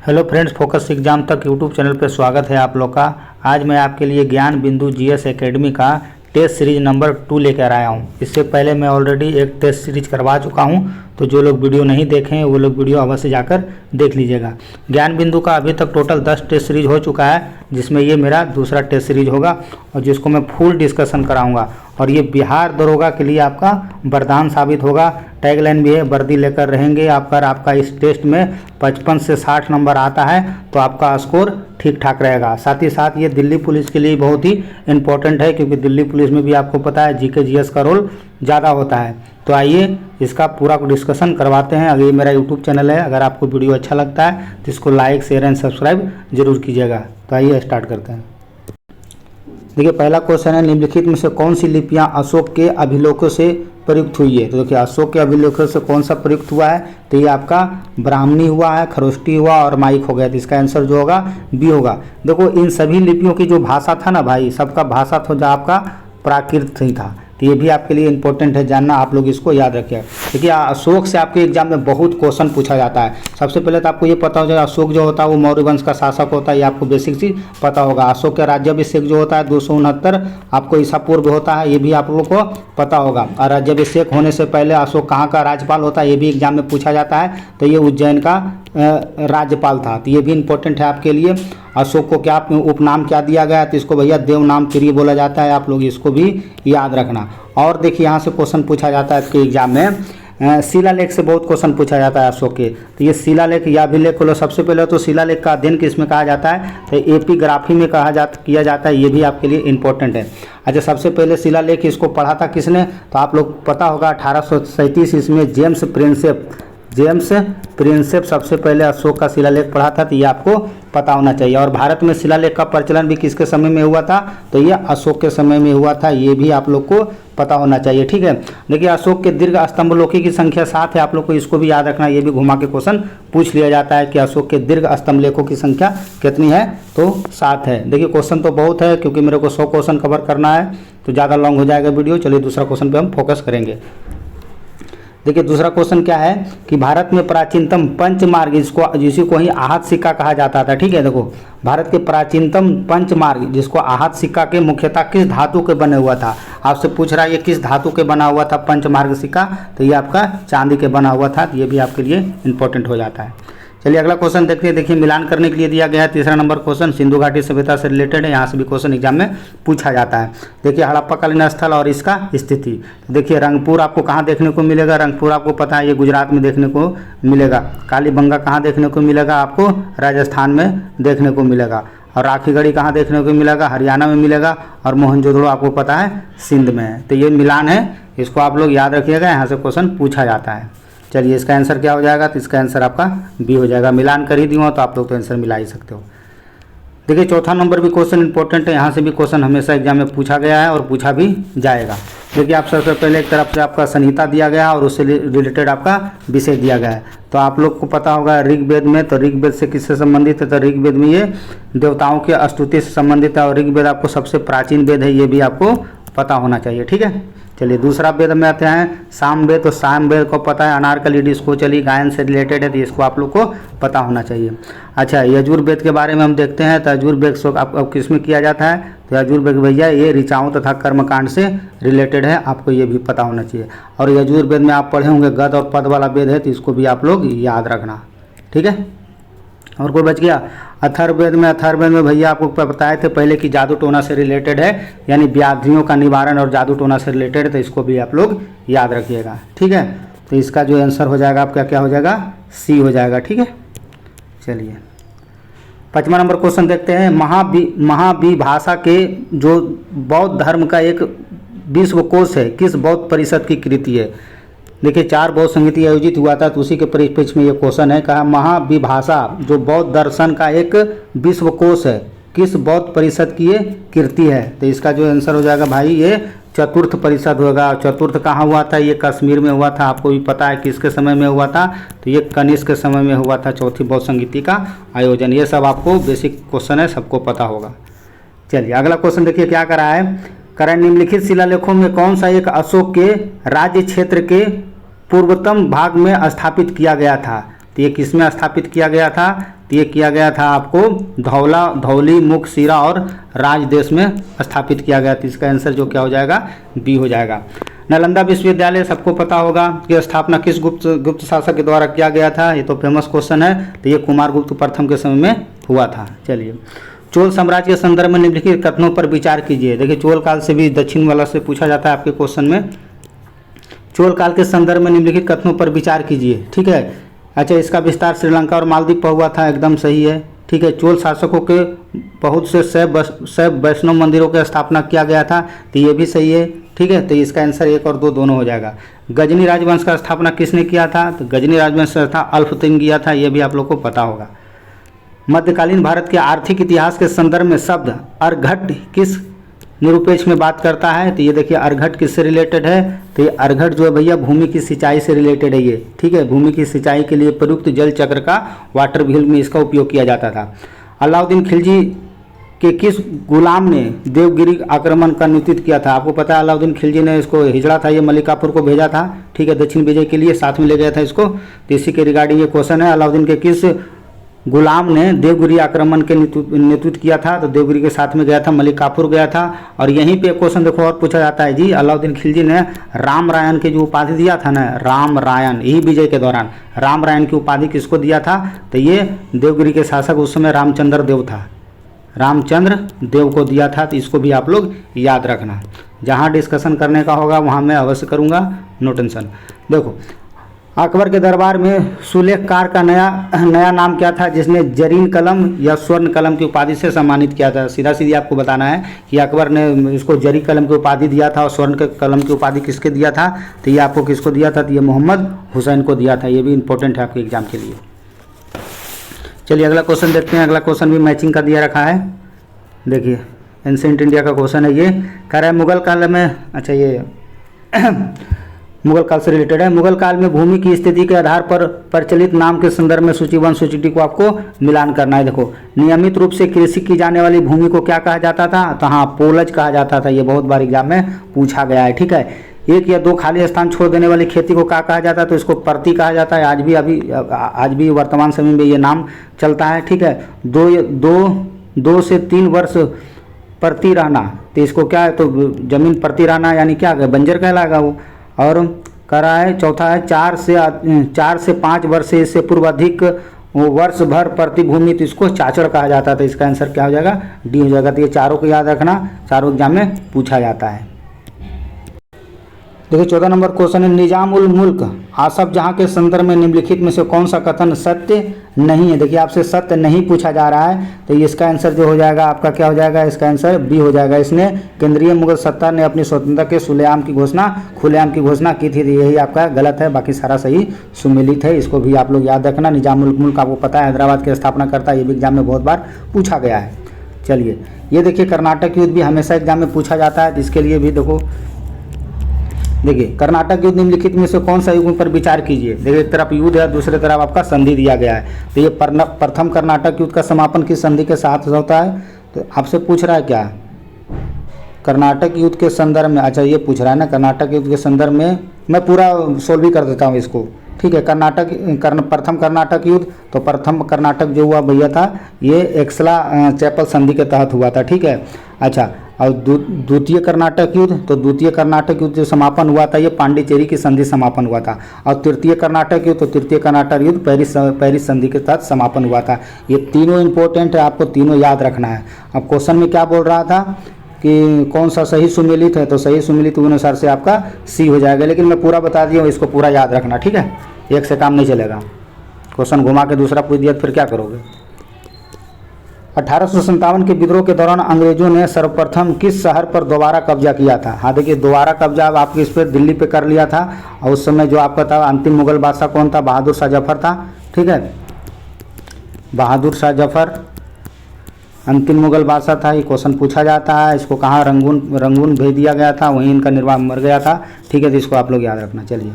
Hello friends, focus exam तक YouTube channel पर स्वागत है आप लोग का। आज मैं आपके लिए ज्ञान बिंदु जीएस एकेडमी का टेस्ट सीरीज नंबर 2 लेकर आया हूं। इससे पहले मैं ऑलरेडी एक टेस्ट सीरीज करवा चुका हूं, तो जो लोग वीडियो नहीं देखे हैं वो लोग वीडियो अवश्य जाकर देख लीजिएगा। ज्ञान बिंदु का अभी तक टोटल 10 टेस्ट सीरीज हो चुका है, जिसमें ये मेरा दूसरा टेस्ट सीरीज होगा और जिसको मैं फुल डिस्कशन कराऊंगा। और ये बिहार दरोगा के लिए आपका वरदान साबित होगा। टैगलाइन भी है, वर्दी लेकर रहेंगे। आपका इस टेस्ट में 55 से 60 नंबर आता है तो आपका स्कोर ठीक ठाक रहेगा। साथ ही साथ ये दिल्ली पुलिस के लिए बहुत ही इम्पोर्टेंट है, क्योंकि दिल्ली पुलिस में भी आपको पता है जीके जीएस का रोल ज़्यादा होता है। तो आइए इसका पूरा डिस्कशन करवाते हैं। अगर ये मेरा यूट्यूब चैनल है, अगर आपको वीडियो अच्छा लगता है तो इसको लाइक, शेयर एंड सब्सक्राइब जरूर कीजिएगा। तो आइए स्टार्ट करते हैं। देखिए, पहला क्वेश्चन है, निम्नलिखित में से कौन सी लिपियां अशोक के अभिलेखों से प्रयुक्त हुई है? तो देखिए, अशोक के अभिलेखों से कौन सा प्रयुक्त हुआ है? तो ये आपका ब्राह्मणी हुआ है, खरोष्टी हुआ और माइक हो गया। तो इसका आंसर जो होगा बी होगा। देखो, इन सभी लिपियों की जो भाषा था ना भाई, सबका भाषा तो आपका प्राकृत ही था। तो ये भी आपके लिए इंपॉर्टेंट है जानना, आप लोग इसको याद रखिए। देखिए, अशोक से आपके एग्जाम में बहुत क्वेश्चन पूछा जाता है। सबसे पहले तो आपको ये पता हो जाएगा, अशोक जो होता है वो मौर्य वंश का शासक होता है, ये आपको बेसिक चीज पता होगा। अशोक का राज्याभिषेक जो होता है 269 आपको ईसा पूर्व होता है, ये भी आप लोगों को पता होगा। और राज्याभिषेक होने से पहले अशोक कहाँ का राज्यपाल होता है, ये भी एग्जाम में पूछा जाता है। तो ये उज्जैन का राज्यपाल था। तो ये भी इंपॉर्टेंट है आपके लिए। अशोक को क्या उपनाम क्या दिया गया? तो इसको भैया देवनाम प्रिय बोला जाता है, आप लोग इसको भी याद रखना। और देखिए, यहाँ से क्वेश्चन पूछा जाता है इसके एग्जाम में। शिलालेख से बहुत क्वेश्चन पूछा जाता है अशोक के। तो ये शिलालेख या अभिलेख लो। सबसे पहले तो शिलालेख का अध्ययन किसमें कहा जाता है? तो एपिग्राफी में किया जाता है। ये भी आपके लिए इंपॉर्टेंट है। अच्छा, सबसे पहले शिलालेख इसको पढ़ा था किसने? तो आप लोग पता होगा 1837 इसमें जेम्स प्रिंसेप सबसे पहले अशोक का शिलालेख पढ़ा था। तो ये आपको पता होना चाहिए। और भारत में शिलालेख का प्रचलन भी किसके समय में हुआ था? तो ये अशोक के समय में हुआ था। ये भी आप लोग को पता होना चाहिए, ठीक है। देखिए, अशोक के दीर्घ स्तंभलेखों की संख्या 7 है, आप लोग को इसको भी याद रखना। ये भी घुमा के क्वेश्चन पूछ लिया जाता है कि अशोक के दीर्घ स्तंभलेखों की संख्या कितनी है? तो 7 है। देखिए, क्वेश्चन तो बहुत है, क्योंकि मेरे को 100 क्वेश्चन कवर करना है तो ज़्यादा लॉन्ग हो जाएगा वीडियो। चलिए दूसरा क्वेश्चन पे हम फोकस करेंगे। देखिए, दूसरा क्वेश्चन क्या है कि भारत में प्राचीनतम पंचमार्ग, जिसी को ही आहत सिक्का कहा जाता था, ठीक है। देखो, भारत के प्राचीनतम पंचमार्ग जिसको आहत सिक्का के मुख्यतः किस धातु के बने हुआ था? आपसे पूछ रहा है ये किस धातु के बना हुआ था पंचमार्ग सिक्का? तो ये आपका चांदी के बना हुआ था। तो ये भी आपके लिए इंपॉर्टेंट हो जाता है। चलिए अगला क्वेश्चन देखते हैं। देखिए, मिलान करने के लिए दिया गया है तीसरा नंबर क्वेश्चन, सिंधु घाटी सभ्यता से रिलेटेड है। यहाँ से भी क्वेश्चन एग्जाम में पूछा जाता है। देखिए, हड़प्पाकालीन स्थल और इसका स्थिति। देखिए, रंगपुर आपको कहाँ देखने को मिलेगा? रंगपुर आपको पता है ये गुजरात में देखने को मिलेगा। कालीबंगा कहाँ देखने को मिलेगा? आपको राजस्थान में देखने को मिलेगा। और राखीगढ़ी कहाँ देखने को मिलेगा? हरियाणा में मिलेगा। और मोहनजोदड़ो आपको पता है सिंध में है। तो ये मिलान है, इसको आप लोग याद रखिएगा, यहाँ से क्वेश्चन पूछा जाता है। चलिए, इसका आंसर क्या हो जाएगा? तो इसका आंसर आपका बी हो जाएगा। मिलान कर ही दिया तो आप लोग तो आंसर मिला ही सकते हो। देखिए, चौथा नंबर भी क्वेश्चन इंपॉर्टेंट है। यहाँ से भी क्वेश्चन हमेशा एग्जाम में पूछा गया है और पूछा भी जाएगा। देखिए, आप सबसे पहले एक तरफ से आपका संहिता दिया गया और उससे रिलेटेड आपका विषय दिया गया है। तो आप लोग को पता होगा ऋग्वेद में, तो ऋग्वेद से किससे संबंधित है? तो ऋग्वेद में ये देवताओं की स्तुति से संबंधित है। और ऋग्वेद आपको सबसे प्राचीन वेद है, ये भी आपको पता होना चाहिए, ठीक है। चलिए दूसरा वेद में आते हैं, सामवेद। तो सामवेद को पता है अनारकली डिस्कोचली गायन से रिलेटेड है, तो इसको आप लोग को पता होना चाहिए। अच्छा, यजुर्वेद के बारे में हम देखते हैं। तो यजुर्वेद अब किस में किया जाता है? तो यजुर्वेद भैया ये ऋचाओं तथा कर्मकांड से रिलेटेड है, आपको ये भी पता होना चाहिए। और यजुर्वेद में आप पढ़े होंगे गद और पद वाला वेद है, तो इसको भी आप लोग याद रखना, ठीक है। और कोई बच गया? अथर्ववेद में भैया आपको बताए थे पहले कि जादू टोना से रिलेटेड है, यानी व्याधियों का निवारण और जादू टोना से रिलेटेड है। तो इसको भी आप लोग याद रखिएगा, ठीक है। तो इसका जो आंसर हो जाएगा आपका क्या हो जाएगा? सी हो जाएगा, ठीक है। चलिए 5वां नंबर क्वेश्चन देखते हैं। महाविभाषा के जो बौद्ध धर्म का एक विश्वकोश है, किस बौद्ध परिषद की कृति है? देखिए, 4 बौद्ध संगीति आयोजित हुआ था, तो उसी के परिप्रेक्ष्य में ये क्वेश्चन है। कहा महाविभाषा जो बौद्ध दर्शन का एक विश्वकोश है, किस बौद्ध परिषद की ये कृति है? तो इसका जो आंसर हो जाएगा भाई ये चतुर्थ परिषद होगा। चतुर्थ कहाँ हुआ था? ये कश्मीर में हुआ था। आपको भी पता है किसके समय में हुआ था? तो ये कनिष्क के समय में हुआ था, चौथी बौद्ध संगीति का आयोजन। ये सब आपको बेसिक क्वेश्चन है, सबको पता होगा। चलिए अगला क्वेश्चन देखिए क्या करा है। निम्नलिखित शिलालेखों में कौन सा एक अशोक के राज्य क्षेत्र के पूर्वतम भाग में स्थापित किया गया था? तो ये किस में स्थापित किया गया था? तो ये किया गया था आपको धौली, मुख, सीरा और राज देश में स्थापित किया गया। तो इसका आंसर जो क्या हो जाएगा, बी हो जाएगा। नालंदा विश्वविद्यालय सबको पता होगा कि स्थापना किस गुप्त शासक के द्वारा किया गया था, ये तो फेमस क्वेश्चन है। तो ये कुमारगुप्त प्रथम के समय में हुआ था। चलिए, चोल साम्राज्य के संदर्भ में निम्नलिखित कथनों पर विचार कीजिए। देखिए, चोल काल से भी दक्षिण वाला से पूछा जाता है आपके क्वेश्चन में। चोल काल के संदर्भ में निम्नलिखित कथनों पर विचार कीजिए। ठीक है, अच्छा, इसका विस्तार श्रीलंका और मालदीव पर हुआ था, एकदम सही है। ठीक है, चोल शासकों के बहुत से शैव वैष्णव मंदिरों की स्थापना किया गया था, तो ये भी सही है। ठीक है, तो इसका आंसर 1 और 2 दोनों हो जाएगा। गजनी राजवंश का स्थापना किसने किया था, तो गजनी राजवंश था अल्पतिन किया था, ये भी आप लोग को पता होगा। मध्यकालीन भारत के आर्थिक इतिहास के संदर्भ में शब्द अर्घट किस निरूपेक्ष में बात करता है, तो ये देखिए अर्घट किससे रिलेटेड है, तो ये अर्घट जो है भैया भूमि की सिंचाई से रिलेटेड है ये। ठीक है, भूमि की सिंचाई के लिए प्रयुक्त जल चक्र का वाटर व्हील में इसका उपयोग किया जाता था। अलाउद्दीन खिलजी के किस गुलाम ने देवगिरी आक्रमण का नेतृत्व किया था, आपको पता है अलाउद्दीन खिलजी ने इसको हिजड़ा था, ये मलिकापुर को भेजा था। ठीक है, दक्षिण विजय के लिए साथ में ले गया था इसको। तो इसी के रिगार्डिंग ये क्वेश्चन है, अलाउद्दीन के किस गुलाम ने देवगिरी आक्रमण के नेतृत्व किया था, तो देवगिरी के साथ में गया था, मलिकापुर गया था। और यहीं पे क्वेश्चन देखो और पूछा जाता है जी, अलाउद्दीन खिलजी ने राम रायन के जो उपाधि दिया था ना, राम रायन, यही विजय के दौरान राम रायन की उपाधि किसको दिया था, तो ये देवगिरी के शासक उस समय रामचंद्र देव था, रामचंद्र देव को दिया था। तो इसको भी आप लोग याद रखना, जहाँ डिस्कशन करने का होगा वहाँ मैं अवश्य करूँगा, नो टेंशन। देखो, अकबर के दरबार में सुलेखकार का नया नाम क्या था, जिसने जरीन कलम या स्वर्ण कलम की उपाधि से सम्मानित किया था। सीधा सीधी आपको बताना है कि अकबर ने इसको जरी कलम की उपाधि दिया था और स्वर्ण कलम की उपाधि किसके दिया था, तो ये आपको किसको दिया था, तो ये मोहम्मद हुसैन को दिया था। ये भी इंपॉर्टेंट है आपके एग्जाम के लिए। चलिए अगला क्वेश्चन देखते हैं। अगला क्वेश्चन भी मैचिंग का दिया रखा है। देखिए, एंशिएंट इंडिया का क्वेश्चन है ये, कह रहा है मुगल काल में, अच्छा ये मुगल काल से रिलेटेड है। मुगल काल में भूमि की स्थिति के आधार पर प्रचलित नाम के संदर्भ में सूची 1 सूची 2 को आपको मिलान करना है। देखो, नियमित रूप से कृषि की जाने वाली भूमि को क्या कहा जाता था, तो हाँ पोलज कहा जाता था। ये बहुत बार एग्जाम में पूछा गया है। ठीक है, 1 या 2 खाली स्थान छोड़ देने वाली खेती को क्या कहा जाता है, तो इसको परती कहा जाता है। आज भी वर्तमान समय में ये नाम चलता है। ठीक है, 2 से 3 वर्ष परती रहना, तो इसको क्या है, तो जमीन परती रहना यानी क्या बंजर कहलाएगा वो। और कह रहा है चौथा है 4 से 5 वर्ष से इससे पूर्व अधिक वर्ष भर प्रतिभूमि, तो इसको चाचड़ कहा जाता था। इसका आंसर क्या हो जाएगा, डी हो जाएगा। तो ये चारों को याद रखना, चारों एग्जाम में पूछा जाता है। देखिए 14 नंबर क्वेश्चन है, निजाम उल मुल्क आसफ जहाँ के संदर्भ में निम्नलिखित में से कौन सा कथन सत्य नहीं है। देखिए आपसे सत्य नहीं पूछा जा रहा है, तो इसका आंसर जो हो जाएगा आपका क्या हो जाएगा, इसका आंसर बी हो जाएगा। इसने केंद्रीय मुगल सत्ता ने अपनी स्वतंत्रता के खुलेआम की घोषणा की थी, यही आपका गलत है, बाकी सारा सही सुमेलित है। इसको भी आप लोग याद रखना। निजाम उल मुल्क आपको पता है हैदराबाद की स्थापना करता है, ये भी एग्जाम में बहुत बार पूछा गया है। चलिए ये देखिए, कर्नाटक युद्ध भी हमेशा एग्जाम में पूछा जाता है, इसके लिए भी देखिए कर्नाटक युद्ध निम्नलिखित में से कौन सा युग पर विचार कीजिए। देखिए एक तरफ युद्ध है, दूसरे तरफ आपका संधि दिया गया है। तो ये प्रथम कर्नाटक युद्ध का समापन किस संधि के साथ होता है, तो आपसे पूछ रहा है क्या कर्नाटक युद्ध के संदर्भ में। अच्छा ये पूछ रहा है ना, कर्नाटक युद्ध के संदर्भ में मैं पूरा सोल्व भी कर देता हूँ इसको। ठीक है, प्रथम कर्नाटक युद्ध, तो प्रथम कर्नाटक जो हुआ भैया था ये एक्सला चैपल संधि के तहत हुआ था। ठीक है, अच्छा और द्वितीय कर्नाटक युद्ध, तो द्वितीय कर्नाटक युद्ध जो समापन हुआ था ये पांडिचेरी की संधि समापन हुआ था। और तृतीय कर्नाटक युद्ध, तो तृतीय कर्नाटक युद्ध पेरिस संधि के तहत समापन हुआ था। ये तीनों इंपॉर्टेंट है, आपको तीनों याद रखना है। अब क्वेश्चन में क्या बोल रहा था कि कौन सा सही सुमेलित है, तो सही सुमेलित अनुसार से आपका सी हो जाएगा। लेकिन मैं पूरा बता दिया हूँ, इसको पूरा याद रखना। ठीक है, एक से काम नहीं चलेगा। क्वेश्चन घुमा के दूसरा पूछ दिया फिर क्या करोगे। 1857 के विद्रोह के दौरान अंग्रेजों ने सर्वप्रथम किस शहर पर दोबारा कब्जा किया था। हाँ देखिए, दोबारा कब्जा आपके इस पर दिल्ली पे कर लिया था। और उस समय जो आपका था अंतिम मुगल बादशाह कौन था, बहादुर शाह जफर था। ठीक है, बहादुर शाह जफर अंतिम मुगल बादशाह था। ये क्वेश्चन पूछा जाता है। इसको कहाँ रंगून भेज दिया गया था, वहीं इनका निर्वाह मर गया था। ठीक है, तो इसको आप लोग याद रखना। चलिए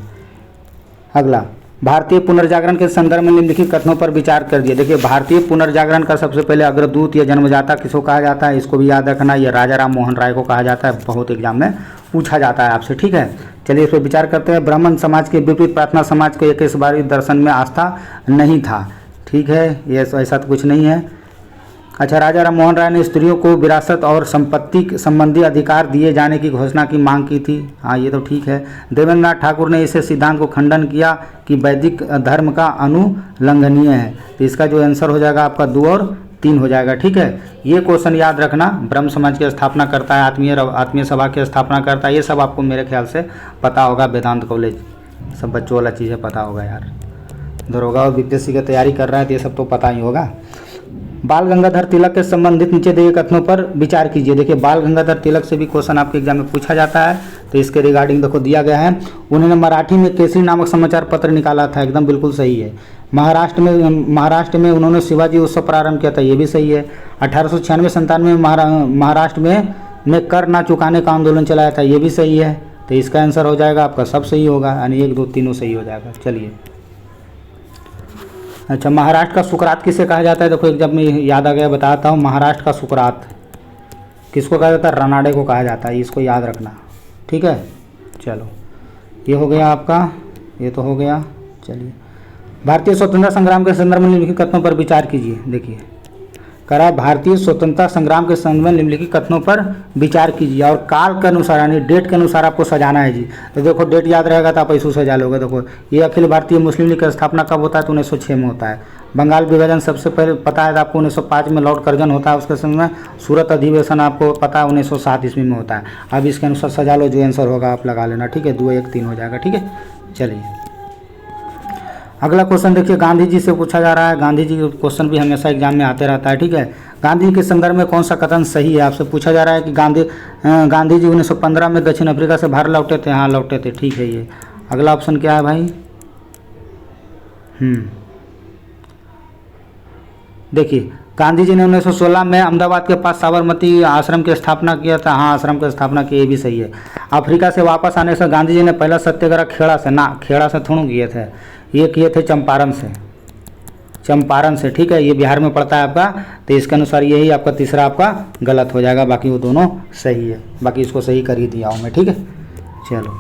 अगला, भारतीय पुनर्जागरण के संदर्भ में निम्नलिखित कथनों पर विचार कर दिए। देखिए भारतीय पुनर्जागरण का सबसे पहले अग्रदूत या जन्मदाता किसको कहा जाता है, इसको भी याद रखना। ये राजा राम मोहन राय को कहा जाता है, बहुत एग्जाम में पूछा जाता है आपसे। ठीक है, चलिए इस पर विचार करते हैं। ब्राह्मण समाज के विपरीत प्रार्थना समाज को एक इस बार दर्शन में आस्था नहीं था। ठीक है, ये ऐसा तो कुछ नहीं है। अच्छा, राजा राम मोहन राय ने स्त्रियों को विरासत और संपत्ति संबंधी अधिकार दिए जाने की घोषणा की मांग की थी। हाँ, ये तो ठीक है। देवेंद्र नाथ ठाकुर ने इसे सिद्धांत को खंडन किया कि वैदिक धर्म का अनुलंघनीय है। तो इसका जो आंसर हो जाएगा आपका 2 और 3 हो जाएगा। ठीक है, ये क्वेश्चन याद रखना। ब्रह्म समाज की स्थापना करता है, आत्मीय सभा की स्थापना करता है, ये सब आपको मेरे ख्याल से पता होगा। वेदांत कॉलेज सब बच्चों वाला चीज़ें पता होगा यार। दरोगा और बीपीएससी की तैयारी कर रहा है तो ये सब तो पता ही होगा। बाल गंगाधर तिलक के संबंधित नीचे दिए कथनों पर विचार कीजिए। देखिए, बाल गंगाधर तिलक से भी क्वेश्चन आपके एग्जाम में पूछा जाता है, तो इसके रिगार्डिंग देखो दिया गया है। उन्होंने मराठी में केसरी नामक समाचार पत्र निकाला था, एकदम बिल्कुल सही है। महाराष्ट्र में उन्होंने शिवाजी उत्सव प्रारंभ किया था, ये भी सही है। 1896-97 में महाराष्ट्र में कर ना चुकाने का आंदोलन चलाया था, ये भी सही है। तो इसका आंसर हो जाएगा आपका सब सही होगा, यानी 1, 2, 3 सही हो जाएगा। चलिए, अच्छा, महाराष्ट्र का सुकरात किसे कहा जाता है? देखो जब मैं याद आ गया बताता हूँ। महाराष्ट्र का सुकरात किसको कहा जाता है? रानाडे को कहा जाता है, इसको याद रखना। ठीक है, चलो ये हो गया आपका, ये तो हो गया। चलिए, भारतीय स्वतंत्रता संग्राम के संदर्भ में निम्नलिखित कथनों पर विचार कीजिए। देखिए, करा भारतीय स्वतंत्रता संग्राम के संदर्भ में निम्नलिखित कथनों पर विचार कीजिए और काल के अनुसार यानी डेट के अनुसार आपको सजाना है जी। तो देखो डेट याद रहेगा तो आप ऐसे सजा लोगे। देखो, ये अखिल भारतीय मुस्लिम लीग की स्थापना कब होता है? तो 1906 में होता है। बंगाल विभाजन सबसे पहले पता है आपको 1905 में लॉर्ड कर्जन होता है, उसके समय में सूरत अधिवेशन आपको पता है 1907 ईस्वी में होता है। अब इसके अनुसार सजा लो, जो आंसर होगा आप लगा लेना। ठीक है, 2, 1, 3 हो जाएगा। ठीक है, चलिए अगला क्वेश्चन देखिए, गांधी जी से पूछा जा रहा है। गांधी जी का क्वेश्चन भी हमेशा एग्जाम में आते रहता है। ठीक है, गांधी जी के संदर्भ में कौन सा कथन सही है? आपसे पूछा जा रहा है कि गांधी जी 1915 में दक्षिण अफ्रीका से भारत लौटे थे। हाँ, लौटे थे, ठीक है। ये अगला ऑप्शन क्या है भाई? देखिए, गांधी जी ने 1916 में अहमदाबाद के पास साबरमती आश्रम की स्थापना किया था। हाँ, आश्रम की स्थापना की, ये भी सही है। अफ्रीका से वापस आने से गांधी जी ने पहला सत्याग्रह खेड़ा से थोड़ा किए थे, ये किए थे चंपारण से। ठीक है, ये बिहार में पड़ता है आपका। तो इसके अनुसार यही आपका तीसरा आपका गलत हो जाएगा, बाकी वो दोनों सही है। बाकी इसको सही कर ही दिया हूँ मैं। ठीक है, चलो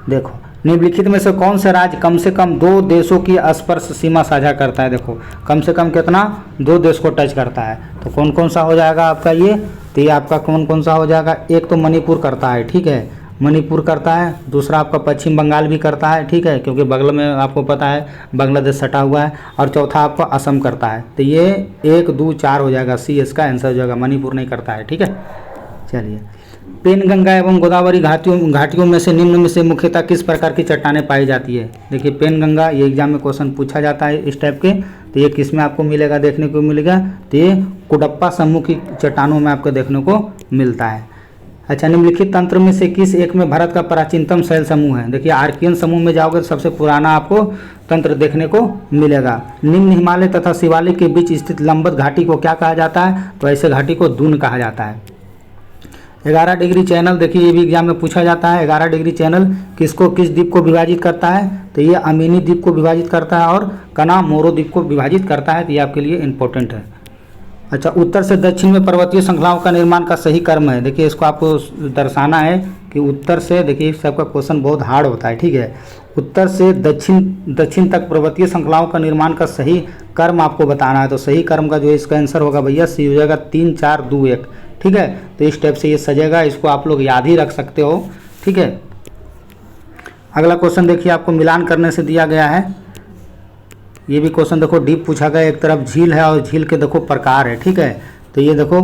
देखो, निम्नलिखित में से कौन से राज्य कम से कम 2 देशों की स्पर्श सीमा साझा करता है? देखो, कम से कम कितना? 2 देश को टच करता है। तो कौन कौन सा हो जाएगा आपका ये? तो ये आपका कौन कौन सा हो जाएगा? एक तो मणिपुर करता है, ठीक है, मणिपुर करता है। दूसरा आपका पश्चिम बंगाल भी करता है, ठीक है, क्योंकि बगल में आपको पता है बांग्लादेश सटा हुआ है। और चौथा आपका असम करता है। तो ये 1, 2, 4 हो जाएगा। सी इसका आंसर हो जाएगा, मणिपुर नहीं करता है। ठीक है, चलिए, पेनगंगा एवं गोदावरी घाटियों में से निम्न में से मुख्यतः किस प्रकार की चट्टानें पाई जाती है? देखिए, पेनगंगा, ये एग्जाम में क्वेश्चन पूछा जाता है इस टाइप के। तो ये किस में आपको मिलेगा, देखने को मिलेगा? तो ये कुडप्पा समूह की चट्टानों में आपको देखने को मिलता है। अच्छा, निम्नलिखित तंत्र में से किस एक में भारत का प्राचीनतम शैल समूह है? देखिए, आर्कियन समूह में जाओगे तो सबसे पुराना आपको तंत्र देखने को मिलेगा। निम्न हिमालय तथा शिवालिक के बीच स्थित लंबवत घाटी को क्या कहा जाता है? तो ऐसे घाटी को दून कहा जाता है। 11 डिग्री चैनल, देखिए ये भी एग्जाम में पूछा जाता है। 11 डिग्री चैनल किस द्वीप को विभाजित करता है? तो ये अमीनी द्वीप को विभाजित करता है और कनामोरो द्वीप को विभाजित करता है। तो ये आपके लिए इंपॉर्टेंट है। अच्छा, उत्तर से दक्षिण में पर्वतीय श्रृंखलाओं का निर्माण का सही क्रम है। देखिए, इसको आपको दर्शाना है कि उत्तर से, देखिए सबका क्वेश्चन बहुत हार्ड होता है। ठीक है, उत्तर से दक्षिण तक पर्वतीय श्रृंखलाओं का निर्माण का सही क्रम आपको बताना है। तो सही क्रम का जो इसका आंसर होगा भैया, सी हो जाएगा 3, 4, 2, 1। ठीक है, तो इस टाइप से ये सजेगा, इसको आप लोग याद ही रख सकते हो। ठीक है, अगला क्वेश्चन देखिए, आपको मिलान करने से दिया गया है। ये भी क्वेश्चन देखो डीप पूछा गया। एक तरफ झील है और झील के देखो प्रकार है। ठीक है, तो ये देखो,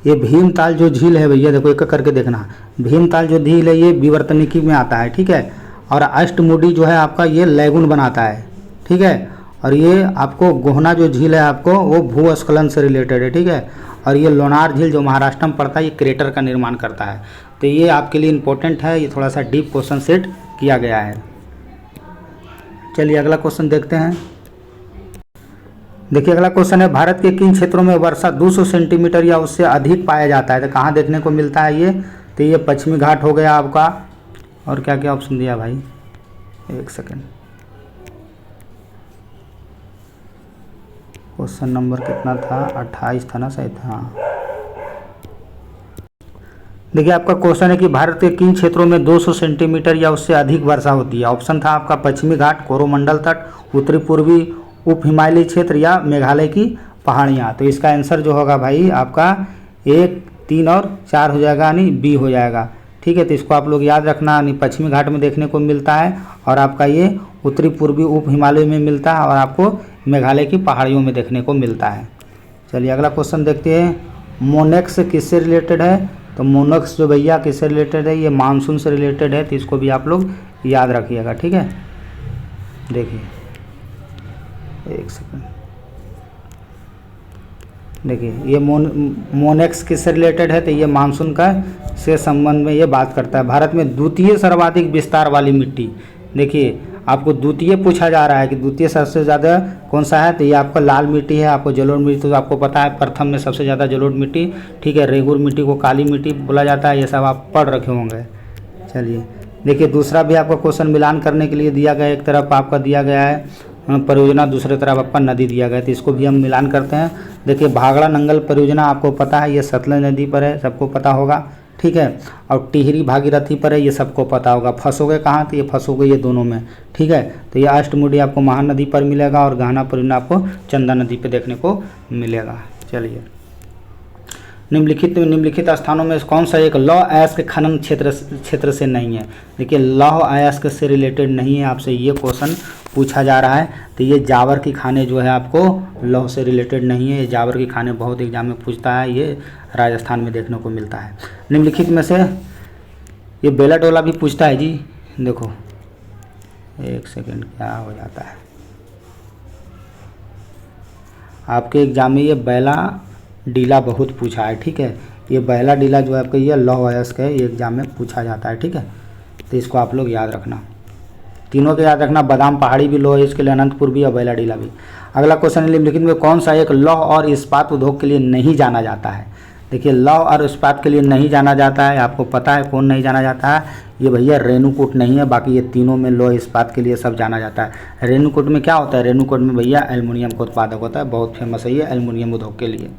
ये भीमताल जो झील है भैया, देखो एक करके देखना। भीमताल जो झील है ये विवर्तनिकी में आता है। ठीक है, और अष्टमुडी जो है आपका ये लैगून बनाता है। ठीक है, और ये आपको गोहना जो झील है आपको वो भूस्खलन से रिलेटेड है। ठीक है, और ये लोनार झील जो महाराष्ट्र में पड़ता है ये क्रेटर का निर्माण करता है। तो ये आपके लिए इंपॉर्टेंट है, ये थोड़ा सा डीप क्वेश्चन सेट किया गया है। चलिए अगला क्वेश्चन देखते हैं। देखिए, अगला क्वेश्चन है, भारत के किन क्षेत्रों में वर्षा 200 सेंटीमीटर या उससे अधिक पाया जाता है? तो कहाँ देखने को मिलता है ये? तो ये पश्चिमी घाट हो गया आपका। और क्या क्या ऑप्शन दिया भाई, एक सेकेंड, क्वेश्चन नंबर कितना था? 28 था ना शायद। हाँ, देखिए आपका क्वेश्चन है कि भारत के किन क्षेत्रों में 200 सेंटीमीटर या उससे अधिक वर्षा होती है। ऑप्शन था आपका पश्चिमी घाट, कोरोमंडल तट, उत्तरी पूर्वी उप हिमालयी क्षेत्र या मेघालय की पहाड़ियाँ। तो इसका आंसर जो होगा भाई आपका 1, 3 और 4 हो जाएगा, यानी बी हो जाएगा। ठीक है, तो इसको आप लोग याद रखना। यानी पश्चिमी घाट में देखने को मिलता है और आपका ये उत्तरी पूर्वी उप हिमालय में मिलता है और आपको मेघालय की पहाड़ियों में देखने को मिलता है। चलिए अगला क्वेश्चन देखते हैं। मोनेक्स किससे रिलेटेड है। तो मोनेक्स जो भैया किससे रिलेटेड है, ये मानसून से रिलेटेड है, तो इसको भी आप लोग याद रखिएगा। ठीक है, देखिए एक सेकंड, देखिए ये मोनेक्स किससे रिलेटेड है, तो ये मानसून का से संबंध में ये बात करता है। भारत में द्वितीय सर्वाधिक विस्तार वाली मिट्टी, देखिए आपको द्वितीय पूछा जा रहा है कि द्वितीय सबसे ज़्यादा कौन सा है, तो ये आपका लाल मिट्टी है। आपको जलोढ़ मिट्टी तो आपको पता है, प्रथम में सबसे ज़्यादा जलोढ़ मिट्टी। ठीक है, रेगुर मिट्टी को काली मिट्टी बोला जाता है, ये सब आप पढ़ रखे होंगे। चलिए देखिए दूसरा भी आपका क्वेश्चन मिलान करने के लिए दिया गया, एक तरफ आपका दिया गया है परियोजना, दूसरी तरफ आपका नदी दिया गया है, तो इसको भी हम मिलान करते हैं। देखिए भाखड़ा नंगल परियोजना आपको पता है, ये सतलज नदी पर है, सबको पता होगा। ठीक है, और टिहरी भागीरथी पर है, ये सबको पता होगा। फंसोगे कहाँ, तो ये फंसोगे ये दोनों में। ठीक है, तो ये अष्टमुडी आपको महानदी पर मिलेगा और गहना परियोजना आपको चंदा नदी पर देखने को मिलेगा। चलिए निम्नलिखित स्थानों में कौन सा एक लौह अयस्क खनन क्षेत्र से नहीं है। देखिए लौह अयस्क से रिलेटेड नहीं है, आपसे ये क्वेश्चन पूछा जा रहा है। तो ये जावर की खाने जो है आपको लौह से रिलेटेड नहीं है। ये जावर की खाने बहुत एग्जाम में पूछता है, ये राजस्थान में देखने को मिलता है। निम्नलिखित में से ये बेला डोला भी पूछता है जी। देखो एक सेकेंड, क्या हो जाता है आपके एग्जाम में, ये बेला डीला बहुत पूछा है। ठीक है, ये बेला डीला जो है आपका ये लौह अयस्क है, ये एग्जाम में पूछा जाता है। ठीक है, तो इसको आप लोग याद रखना, तीनों के याद रखना। बादाम पहाड़ी भी लौह है, इसके लिए अनंतपुर भी और बेला डीला भी। अगला क्वेश्चन है निम्नलिखित में कौन सा एक लौह और इस्पात उद्योग के लिए नहीं जाना जाता है। देखिए लौह और इस्पात के लिए नहीं जाना जाता है, आपको पता है कौन नहीं जाना जाता है, ये भैया रेणुकूट नहीं है। बाकी ये तीनों में लौह इस्पात के लिए सब जाना जाता है। रेणुकूट में क्या होता है, रेणुकूट में भैया एल्युमिनियम का उत्पादक होता है, बहुत फेमस है ये एल्युमिनियम उद्योग के लिए।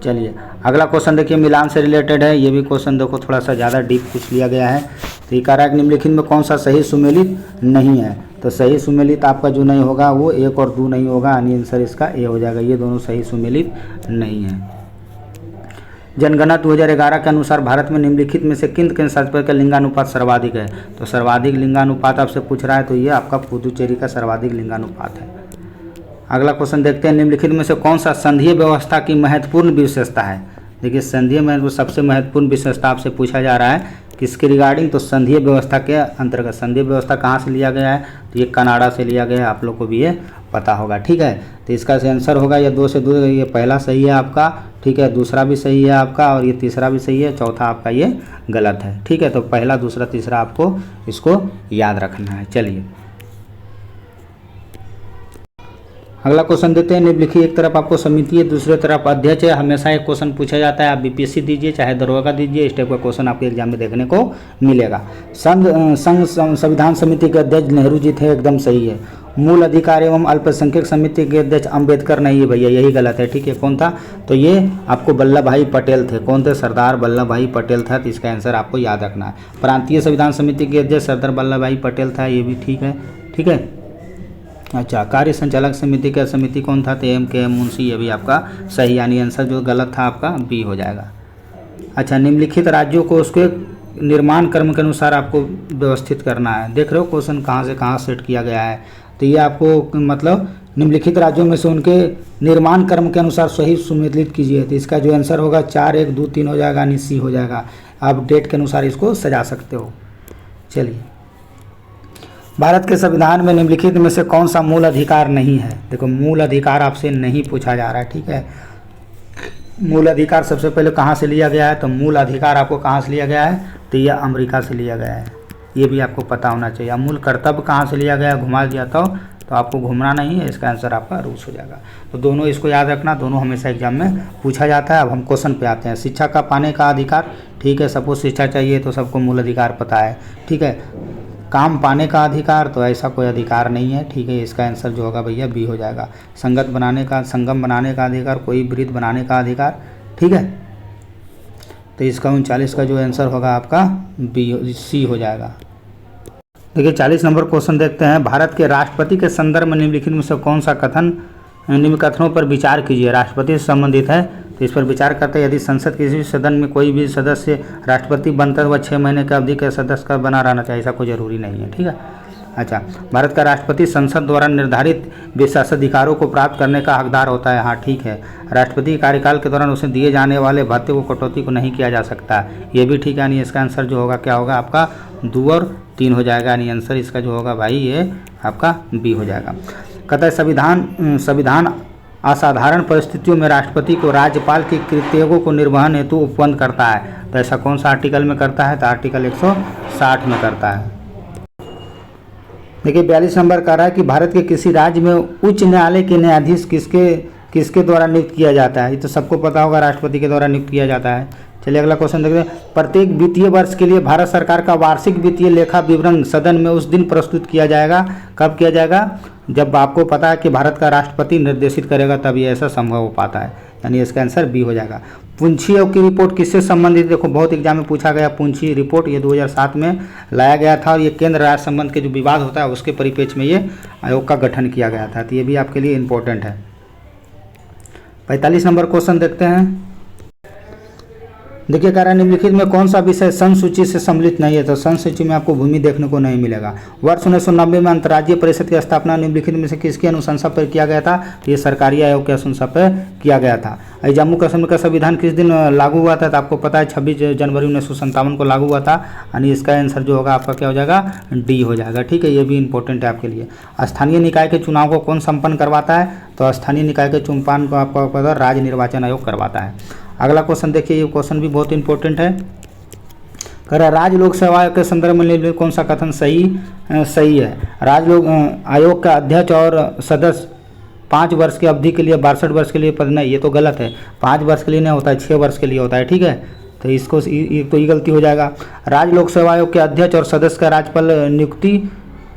चलिए अगला क्वेश्चन देखिए मिलान से रिलेटेड है। ये भी क्वेश्चन देखो थोड़ा सा ज़्यादा डीप पूछ लिया गया है। तो ये कह रहा है कि निम्नलिखित में कौन सा सही सुमेलित नहीं है। तो सही सुमेलित आपका जो नहीं होगा वो 1 और 2 नहीं होगा, यानी आंसर इसका ए हो जाएगा। ये दोनों सही सुमेलित नहीं है। जनगणना 2011 के अनुसार भारत में निम्नलिखित में से किन राज्यों का लिंगानुपात सर्वाधिक है। तो सर्वाधिक लिंगानुपात आपसे पूछ रहा है, तो ये आपका पुदुचेरी का सर्वाधिक लिंगानुपात है। अगला क्वेश्चन देखते हैं निम्नलिखित में से कौन सा संघीय व्यवस्था की महत्वपूर्ण विशेषता है। देखिए संघीय में सबसे महत्वपूर्ण विशेषता आपसे पूछा जा रहा है किसके रिगार्डिंग, तो संघीय व्यवस्था के अंतर्गत। संघीय व्यवस्था कहाँ से लिया गया है, तो ये कनाडा से लिया गया है, आप लोग को भी ये पता होगा। ठीक है, तो इसका आंसर होगा ये 2 से 2, ये पहला सही है आपका। ठीक है, दूसरा भी सही है आपका और ये तीसरा भी सही है, चौथा आपका ये गलत है। ठीक है, तो पहला दूसरा तीसरा आपको इसको याद रखना है। चलिए अगला क्वेश्चन देते हैं। निम्नलिखित एक तरफ आपको समिति है, दूसरी तरफ अध्यक्ष है। हमेशा एक क्वेश्चन पूछा जाता है, आप बीपीएससी दीजिए चाहे दरोगा दीजिए, इस टाइप का क्वेश्चन आपके एग्जाम में देखने को मिलेगा। संघ संविधान समिति के अध्यक्ष नेहरू जी थे, एकदम सही है। मूल अधिकार एवं अल्पसंख्यक समिति के अध्यक्ष अंबेडकर नहीं है भैया, यही गलत है। ठीक है, कौन था, तो ये आपको वल्लभ भाई पटेल थे। कौन थे, सरदार वल्लभ भाई पटेल था। तो इसका आंसर आपको याद रखना है। प्रांतीय संविधान समिति के अध्यक्ष सरदार वल्लभ भाई पटेल था, ये भी ठीक है। ठीक है, अच्छा कार्य संचालक समिति का समिति कौन था, तो M.K. मुंशी, ये भी आपका सही, यानी आंसर जो गलत था आपका बी हो जाएगा। अच्छा निम्नलिखित राज्यों को उसके निर्माण क्रम के अनुसार आपको व्यवस्थित करना है। देख रहे हो क्वेश्चन कहाँ से कहाँ सेट किया गया है। तो ये आपको मतलब निम्नलिखित राज्यों में से उनके निर्माण क्रम के अनुसार सही सुमेलित कीजिए। तो इसका जो आंसर होगा 4, 1, 2, 3 हो जाएगा, यानी सी हो जाएगा। आप डेट के अनुसार इसको सजा सकते हो। चलिए भारत के संविधान में निम्नलिखित में से कौन सा मूल अधिकार नहीं है। देखो मूल अधिकार आपसे नहीं पूछा जा रहा है। ठीक है, मूल अधिकार सबसे पहले कहाँ से लिया गया है, तो मूल अधिकार आपको कहाँ से लिया गया है, तो यह अमेरिका से लिया गया है, ये भी आपको पता होना चाहिए। मूल कर्तव्य कहाँ से लिया गया है, घुमा दिया तो आपको घूमना नहीं है, इसका आंसर आपका रूस हो जाएगा। तो दोनों इसको याद रखना, दोनों हमेशा एग्जाम में पूछा जाता है। अब हम क्वेश्चन पे आते हैं। शिक्षा का पाने का अधिकार, ठीक है, सपोज शिक्षा चाहिए तो सबको मूल अधिकार पता है। ठीक है, काम पाने का अधिकार, तो ऐसा कोई अधिकार नहीं है। ठीक है, इसका आंसर जो होगा भैया बी हो जाएगा। संगत बनाने का, संगम बनाने का अधिकार, कोई ब्रिज बनाने का अधिकार। ठीक है, तो इसका 39 का जो आंसर होगा आपका बी सी हो जाएगा। देखिए 40 नंबर क्वेश्चन देखते हैं। भारत के राष्ट्रपति के संदर्भ में निम्नलिखित में से कौन सा कथन, निम्न कथनों पर विचार कीजिए। राष्ट्रपति से संबंधित है तो इस पर विचार करते हैं। यदि संसद किसी भी सदन में कोई भी सदस्य राष्ट्रपति बनता है वह 6 महीने की अवधि के सदस्य का बना रहना चाहिए, ऐसा कोई जरूरी नहीं है। ठीक है। अच्छा, भारत का राष्ट्रपति संसद द्वारा निर्धारित विशेषाधिकारों को प्राप्त करने का हकदार होता है। हाँ ठीक है। राष्ट्रपति के कार्यकाल के दौरान उसे दिए जाने वाले भत्ते को कटौती को नहीं किया जा सकता, ये भी ठीक है। यानी इसका आंसर जो होगा क्या होगा आपका 2 और 3 हो जाएगा। यानी आंसर इसका जो होगा भाई ये आपका बी हो जाएगा। कहता है संविधान असाधारण परिस्थितियों में राष्ट्रपति को राज्यपाल के कर्तव्यों को निर्वहन हेतु उपबंध करता है। तो ऐसा कौन सा आर्टिकल में करता है? तो आर्टिकल 160 में करता है। देखिए 42 नंबर कह रहा है कि भारत के किसी राज्य में उच्च न्यायालय के न्यायाधीश किसके द्वारा नियुक्त किया जाता है? ये तो सबको पता होगा, राष्ट्रपति के द्वारा नियुक्त किया जाता है। चलिए अगला क्वेश्चन देखते हैं। प्रत्येक वित्तीय वर्ष के लिए भारत सरकार का वार्षिक वित्तीय लेखा विवरण सदन में उस दिन प्रस्तुत किया जाएगा। कब किया जाएगा? जब आपको पता है कि भारत का राष्ट्रपति निर्देशित करेगा तभी ऐसा संभव हो पाता है। यानी इसका आंसर बी हो जाएगा। पुंछी की रिपोर्ट किससे संबंधित? देखो बहुत एग्जाम में पूछा गया पुंछी रिपोर्ट, ये 2007 में लाया गया था और ये केंद्र राज्य संबंध के जो विवाद होता है उसके परिप्रेक्ष्य में ये आयोग का गठन किया गया था। तो ये भी आपके लिए इम्पोर्टेंट है। 45 नंबर क्वेश्चन देखते हैं। देखिए कह रहा है निम्नलिखित में कौन सा विषय सन सूची से सम्मिलित नहीं है? तो सन सूची में आपको भूमि देखने को नहीं मिलेगा। वर्ष 1990 में अंतर्राज्यीय परिषद की स्थापना निम्नलिखित में से किसकी अनुशंसा पर किया गया था? तो ये सरकारी आयोग की अनुशंसा पर किया गया था। जम्मू कश्मीर का संविधान किस दिन लागू हुआ था? तो आपको पता है 26 जनवरी 1957 को लागू हुआ था। यानी इसका आंसर जो होगा आपका क्या हो जाएगा? डी हो जाएगा। ठीक है, ये भी इंपॉर्टेंट है आपके लिए। स्थानीय निकाय के चुनाव को कौन संपन्न करवाता है? तो स्थानीय निकाय के चुनाव को आपको पता राज्य निर्वाचन आयोग करवाता है। अगला क्वेश्चन देखिए, ये क्वेश्चन भी बहुत इंपॉर्टेंट है। कह रहा राज्य लोक सेवा आयोग के संदर्भ में कौन सा कथन सही है? राज्य लोक आयोग का अध्यक्ष और सदस्य 5 वर्ष की अवधि के लिए 62 वर्ष के लिए पद नहीं, ये तो गलत है। 5 वर्ष के लिए नहीं होता है, 6 वर्ष के लिए होता है। ठीक है, तो इसको तो ये गलती हो जाएगा। राज्य लोक सेवा आयोग के अध्यक्ष और सदस्य का राज्यपाल नियुक्ति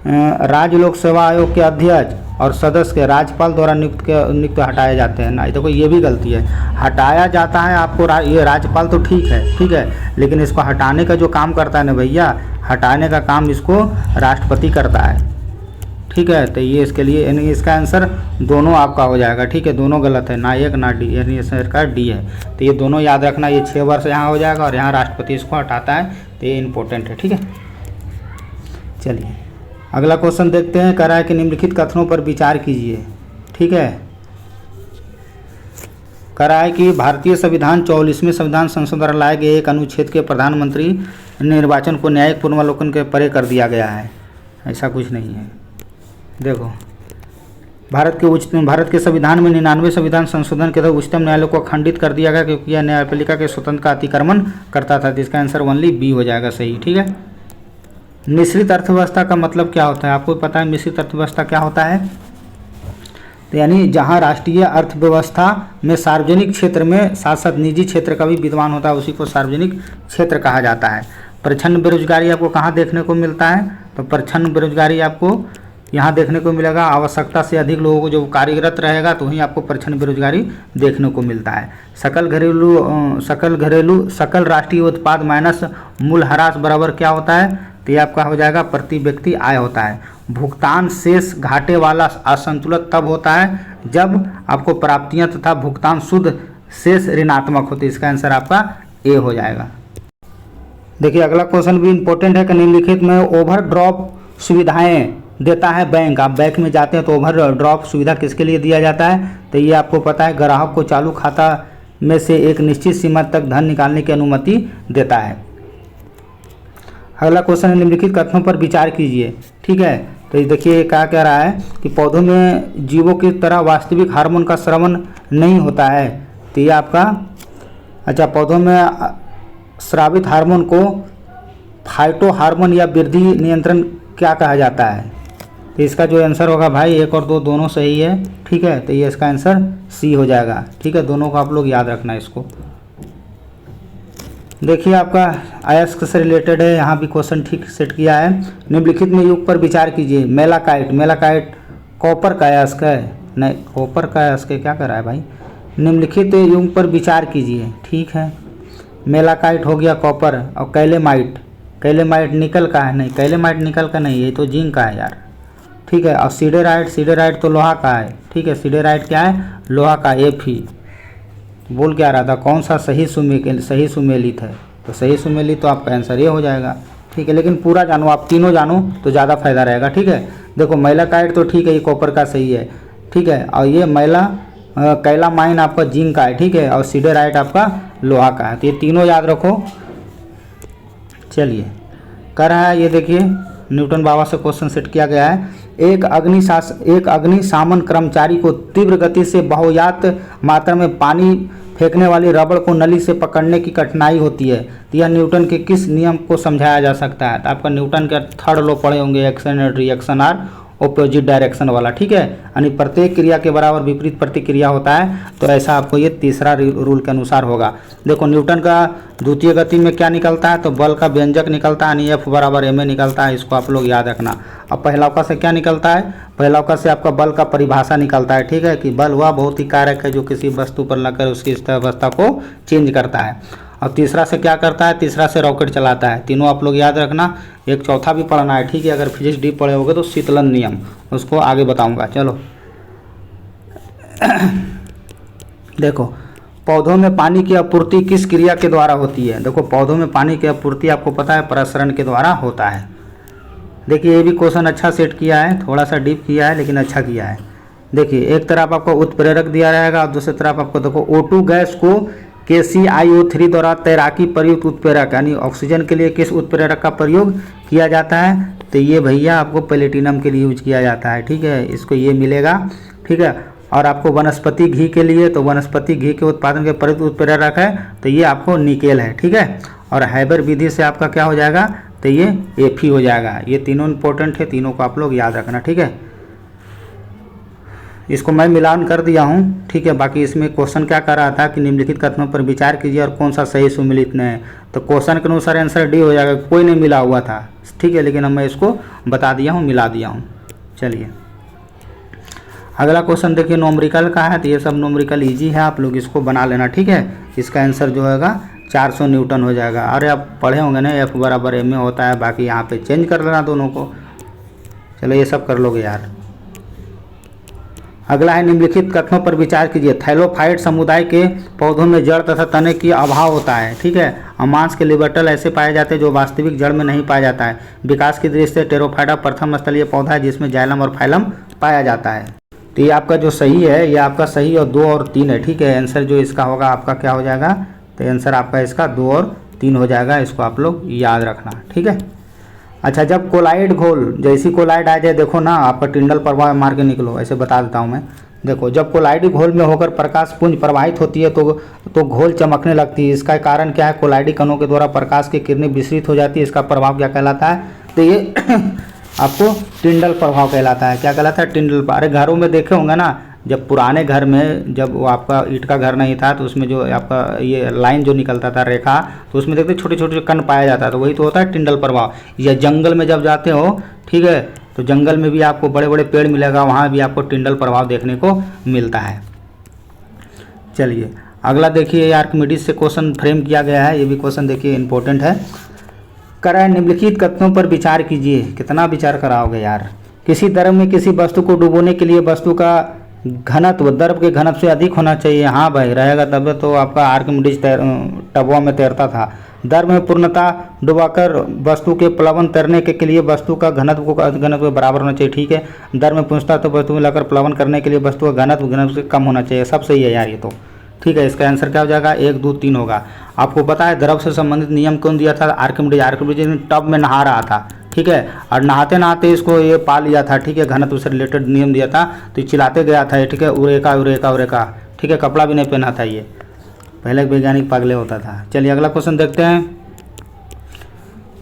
राज्य लोक सेवा आयोग के अध्यक्ष और सदस्य के राज्यपाल द्वारा नियुक्त हटाए जाते हैं ना। देखो ये भी गलती है, हटाया जाता है आपको ये राज्यपाल तो ठीक है, लेकिन इसको हटाने का जो काम करता है ना भैया, हटाने का काम इसको राष्ट्रपति करता है। ठीक है, तो ये इसके लिए यानी इसका आंसर दोनों आपका हो जाएगा। ठीक है, दोनों गलत है, ना एक ना डी, यानी इसका डी है। तो ये दोनों याद रखना, ये 6 वर्ष यहाँ हो जाएगा और यहाँ राष्ट्रपति इसको हटाता है, तो ये इंपॉर्टेंट है। ठीक है, चलिए अगला क्वेश्चन देखते हैं। कह रहा है कि निम्नलिखित कथनों पर विचार कीजिए। ठीक है, कह रहा है कि भारतीय संविधान 44वें संविधान संशोधन द्वारा लाए गए एक अनुच्छेद के प्रधानमंत्री निर्वाचन को न्यायिक पूर्वावलोकन के परे कर दिया गया है। ऐसा कुछ नहीं है। देखो भारत के संविधान में 99वें संविधान संशोधन के तहत उच्चतम न्यायालय को खंडित कर दिया गया क्योंकि यह न्यायपालिका के स्वतंत्र का अतिक्रमण करता था। इसका आंसर ओनली बी हो जाएगा सही। ठीक है, मिश्रित अर्थव्यवस्था का मतलब क्या होता है? आपको पता है मिश्रित अर्थव्यवस्था क्या होता है? तो यानी जहां राष्ट्रीय अर्थव्यवस्था में सार्वजनिक क्षेत्र में साथ साथ निजी क्षेत्र का भी विद्यमान होता है, उसी को सार्वजनिक क्षेत्र कहा जाता है। प्रच्छन्न बेरोजगारी आपको कहाँ देखने को मिलता है? तो प्रच्छन्न बेरोजगारी आपको यहाँ देखने को मिलेगा। आवश्यकता से अधिक लोगों को जो कार्यरत रहेगा तो वहीं आपको प्रच्छन्न बेरोजगारी देखने को मिलता है। सकल राष्ट्रीय उत्पाद माइनस मूल्यह्रास बराबर क्या होता है? तो ये आपका हो जाएगा प्रति व्यक्ति आय होता है। भुगतान शेष घाटे वाला असंतुलित तब होता है जब आपको प्राप्तियां तथा भुगतान शुद्ध शेष ऋणात्मक होती है। इसका आंसर आपका ए हो जाएगा। देखिए अगला क्वेश्चन भी इंपॉर्टेंट है कि निम्नलिखित में ओवरड्राफ्ट सुविधाएं देता है बैंक। आप बैंक में जाते हैं तो ओवरड्राफ्ट सुविधा किसके लिए दिया जाता है? तो ये आपको पता है ग्राहक को चालू खाता में से एक निश्चित सीमा तक धन निकालने की अनुमति देता है। अगला क्वेश्चन है निम्नलिखित कथनों पर विचार कीजिए। ठीक है, तो देखिए क्या कह रहा है कि पौधों में जीवों की तरह वास्तविक हार्मोन का स्रावन नहीं होता है। तो ये आपका अच्छा, पौधों में स्रावित हार्मोन को फाइटो हार्मोन या वृद्धि नियंत्रण क्या कहा जाता है? तो इसका जो आंसर होगा भाई 1 और 2 दोनों सही है। ठीक है, तो ये इसका आंसर सी हो जाएगा। ठीक है, दोनों को आप लोग याद रखना इसको। देखिए आपका अयस्क से रिलेटेड है, यहाँ भी क्वेश्चन ठीक सेट किया है। निम्नलिखित में युग पर विचार कीजिए। मेलाकाइट कॉपर का अयस्क है, नहीं कॉपर का अयस्क क्या कर रहा है भाई? निम्नलिखित युग पर विचार कीजिए। ठीक है, मेलाकाइट हो गया कॉपर, और कैलेमाइट, कैलेमाइट निकल का है, नहीं कैलेमाइट निकल का नहीं, ये तो जिंक का है यार, ठीक है। और सीडेराइट, सीडेराइट तो लोहा का है, ठीक है, सीडेराइट क्या है, लोहा का, Fe। बोल क्या रहा था, कौन सा सही सुमेलित है, तो सही सुमेलित तो आपका आंसर ये हो जाएगा, ठीक है। लेकिन पूरा जानो, आप तीनों जानो तो ज़्यादा फायदा रहेगा, ठीक है। देखो मैलाकाइट तो ठीक है, ये कॉपर का सही है, ठीक है, और ये कैलामाइन आपका जिंक का है, ठीक है, और सीडेराइट आपका लोहा का है, तो ये तीनों याद रखो। चलिए कर रहा है, ये देखिए न्यूटन बाबा से क्वेश्चन सेट किया गया है। एक अग्निशामन कर्मचारी को तीव्र गति से बहुयात मात्रा में पानी फेंकने वाली रबड़ को नली से पकड़ने की कठिनाई होती है, तो यह न्यूटन के किस नियम को समझाया जा सकता है। तो आपका न्यूटन का थर्ड लॉ पढ़े होंगे, action and reaction are opposite direction वाला, ठीक है, यानी प्रत्येक क्रिया के बराबर विपरीत प्रतिक्रिया होता है, तो ऐसा आपको ये तीसरा रूल के अनुसार होगा। देखो न्यूटन का द्वितीय गति में क्या निकलता है, तो बल का व्यंजक निकलता है, यानी F बराबर ma निकलता है, इसको आप लोग याद रखना। अब पहलावका से क्या निकलता है, पहलावका से आपका बल का परिभाषा निकलता है, ठीक है, कि बल वह भौतिक कारक है जो किसी वस्तु पर लगकर उसकी अवस्था को चेंज करता है। और तीसरा से क्या करता है, तीसरा से रॉकेट चलाता है। तीनों आप लोग याद रखना। एक चौथा भी पढ़ना है, ठीक है, अगर फिजिक्स डीप पढ़े होगे तो शीतलन नियम, उसको आगे बताऊंगा। चलो देखो पौधों में पानी की आपूर्ति किस क्रिया के द्वारा होती है। देखो पौधों में पानी की आपूर्ति आपको पता है प्रसरण के द्वारा होता है। देखिए ये भी क्वेश्चन अच्छा सेट किया है, थोड़ा सा डीप किया है लेकिन अच्छा किया है। देखिए एक तरफ आपको उत्प्रेरक दिया रहेगा और दूसरी तरफ आपको देखो O2 गैस को KClO3 द्वारा तैराकी प्रयुक्त उत्प्रेरक, यानी ऑक्सीजन के लिए किस उत्प्रेरक का प्रयोग किया जाता है, तो ये भैया आपको प्लेटिनम के लिए यूज किया जाता है, ठीक है, इसको ये मिलेगा, ठीक है। और आपको वनस्पति घी के लिए, तो वनस्पति घी के उत्पादन के प्रयुक्त उत्प्रेरक है, तो ये आपको निकेल है, ठीक है। और हाइबर विधि से आपका क्या हो जाएगा, तो ये Fe हो जाएगा। ये तीनों इंपॉर्टेंट है, तीनों को आप लोग याद रखना, ठीक है। इसको मैं मिलान कर दिया हूँ, ठीक है। बाकी इसमें क्वेश्चन क्या कर रहा था कि निम्नलिखित कथनों पर विचार कीजिए और कौन सा सही सुमिलित नहीं है, तो क्वेश्चन के अनुसार आंसर डी हो जाएगा, कोई नहीं मिला हुआ था, ठीक है, लेकिन मैं इसको बता दिया हूँ, मिला दिया हूँ। चलिए अगला क्वेश्चन देखिए नोमरिकल का है, तो ये सब नोमरिकल ईजी है, आप लोग इसको बना लेना, ठीक है। इसका आंसर जो होगा 400 न्यूटन हो जाएगा। अरे आप पढ़े होंगे ना F बराबर ma होता है, बाकी यहाँ पे चेंज कर लेना दोनों को। चलो ये सब कर लोगे यार। अगला है निम्नलिखित कथनों पर विचार कीजिए। थैलोफाइट समुदाय के पौधों में जड़ तथा तने की अभाव होता है, ठीक है। अमांस के लिबर्टल ऐसे पाए जाते हैं जो वास्तविक जड़ में नहीं पाया जाता है। विकास की दृष्टि से टेरोफाइटा प्रथम स्थलीय पौधा है जिसमें जाइलम और फाइलम पाया जाता है। तो ये आपका जो सही है, ये आपका सही और 2 और 3 है, ठीक है। आंसर जो इसका होगा आपका क्या हो जाएगा, तो आंसर आपका इसका 2 और 3 हो जाएगा, इसको आप लोग याद रखना, ठीक है। अच्छा जब कोलाइड घोल, जैसी कोलाइड आ जाए देखो ना, आपका टिंडल प्रवाह मार के निकलो, ऐसे बता देता हूँ मैं। देखो जब कोलाइडी घोल में होकर प्रकाश पुंज प्रवाहित होती है तो घोल चमकने लगती है। इसका कारण क्या है, कोलाइडी कणों के द्वारा प्रकाश की किरणें विसरित हो जाती है। इसका प्रभाव क्या कहलाता है, तो ये आपको टिंडल प्रभाव कहलाता है। क्या कहलाता है, टिंडल। अरे घरों में देखे होंगे ना, जब पुराने घर में, जब वो आपका ईंट का घर नहीं था तो उसमें जो आपका ये लाइन जो निकलता था रेखा, तो उसमें देखते छोटे छोटे कण पाया जाता है, तो वही तो होता है टिंडल प्रभाव। या जंगल में जब जाते हो, ठीक है, तो जंगल में भी आपको बड़े बड़े पेड़ मिलेगा, वहाँ भी आपको टिंडल प्रभाव देखने को मिलता है। चलिए अगला देखिए, आर्किमिडीज से क्वेश्चन फ्रेम किया गया है, ये भी क्वेश्चन देखिए इंपॉर्टेंट है। कराए निम्नलिखित कथनों पर विचार कीजिए। कितना विचार कराओगे यार। किसी द्रव में किसी वस्तु को डुबोने के लिए वस्तु का घनत्व द्रव के घनत्व से अधिक होना चाहिए। हाँ भाई रहेगा, तब तो आपका आर्किमिडीज टबुआ में तैरता था। द्रव में पूर्णतः डुबाकर वस्तु के प्लवन तैरने के लिए वस्तु का घनत्व बराबर होना चाहिए, ठीक है। द्रव में पूर्णतः तो वस्तु में लाकर प्लवन करने के लिए वस्तु का घनत्व से कम होना चाहिए। सब सही है यार ये तो, ठीक है। इसका आंसर क्या हो जाएगा, 1, 2, 3 होगा। आपको पता है द्रव से संबंधित नियम कौन दिया था, आर्किमिडीज। आर्किमिडीज टब में नहा रहा था, ठीक है, और नहाते नहाते इसको ये पा लिया था, ठीक है, घनत्व से रिलेटेड नियम दिया था, तो चिल्लाते गया था, ठीक है, उरेका उरेका उरेका, ठीक है, कपड़ा भी नहीं पहना था, ये पहले वैज्ञानिक पागले होता था। चलिए अगला क्वेश्चन देखते हैं।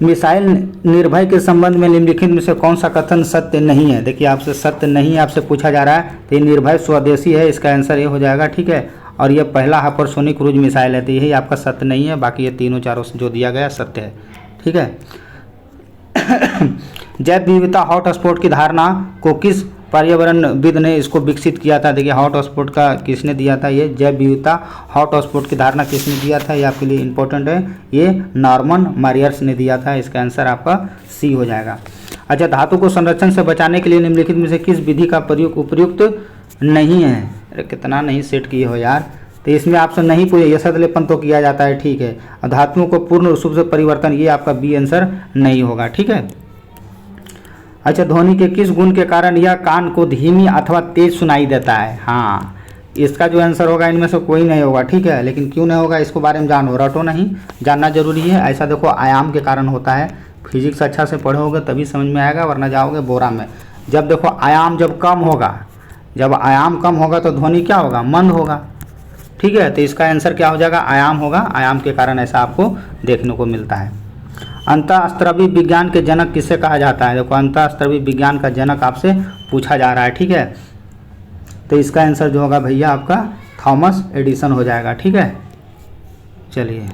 मिसाइल निर्भय के संबंध में निम्नलिखित में से कौन सा कथन सत्य नहीं है। देखिए आपसे सत्य नहीं आपसे पूछा जा रहा है, तो ये निर्भय स्वदेशी है, इसका आंसर ये हो जाएगा, ठीक है। और ये पहला हाइपरसोनिक क्रूज मिसाइल है, तो यही आपका सत्य नहीं है, बाकी ये तीनों चारों जो दिया गया सत्य है, ठीक है। जैव विविधता हॉट स्पॉट की धारणा को किस पर्यावरणविद ने इसको विकसित किया था। देखिए हॉट हॉटस्पॉट का किसने दिया था, ये जैव विविधता हॉट हॉटस्पॉट की धारणा किसने दिया था, ये आपके लिए इंपॉर्टेंट है, ये नॉर्मन मारियर्स ने दिया था। इसका आंसर आपका सी हो जाएगा। अच्छा, धातु को संरक्षण से बचाने के लिए निम्नलिखित में से किस विधि का प्रयोग उपयुक्त नहीं है। अरे कितना नहीं सेट किए हो यार। तो इसमें आपसे नहीं पूछे, ये सतलेपन तो किया जाता है, ठीक है। और धातुओं को पूर्ण रूप से परिवर्तन, ये आपका बी आंसर नहीं होगा, ठीक है। अच्छा, ध्वनि के किस गुण के कारण यह कान को धीमी अथवा तेज सुनाई देता है। हाँ, इसका जो आंसर होगा इनमें से कोई नहीं होगा, ठीक है। लेकिन क्यों नहीं होगा इसको बारे में जानो, रटो नहीं, जानना जरूरी है। ऐसा देखो आयाम के कारण होता है। फिजिक्स अच्छा से पढ़ोगे तभी समझ में आएगा, वरना जाओगे बोरा में। जब देखो आयाम जब कम होगा, जब आयाम कम होगा तो ध्वनि क्या होगा, मंद होगा, ठीक है। तो इसका आंसर क्या हो जाएगा, आयाम होगा। आयाम के कारण ऐसा आपको देखने को मिलता है। अंतःस्त्रवी विज्ञान के जनक किसे कहा जाता है। देखो अंतःस्त्रवी विज्ञान का जनक आपसे पूछा जा रहा है, ठीक है। तो इसका आंसर जो होगा भैया आपका थॉमस एडिसन हो जाएगा, ठीक है। चलिए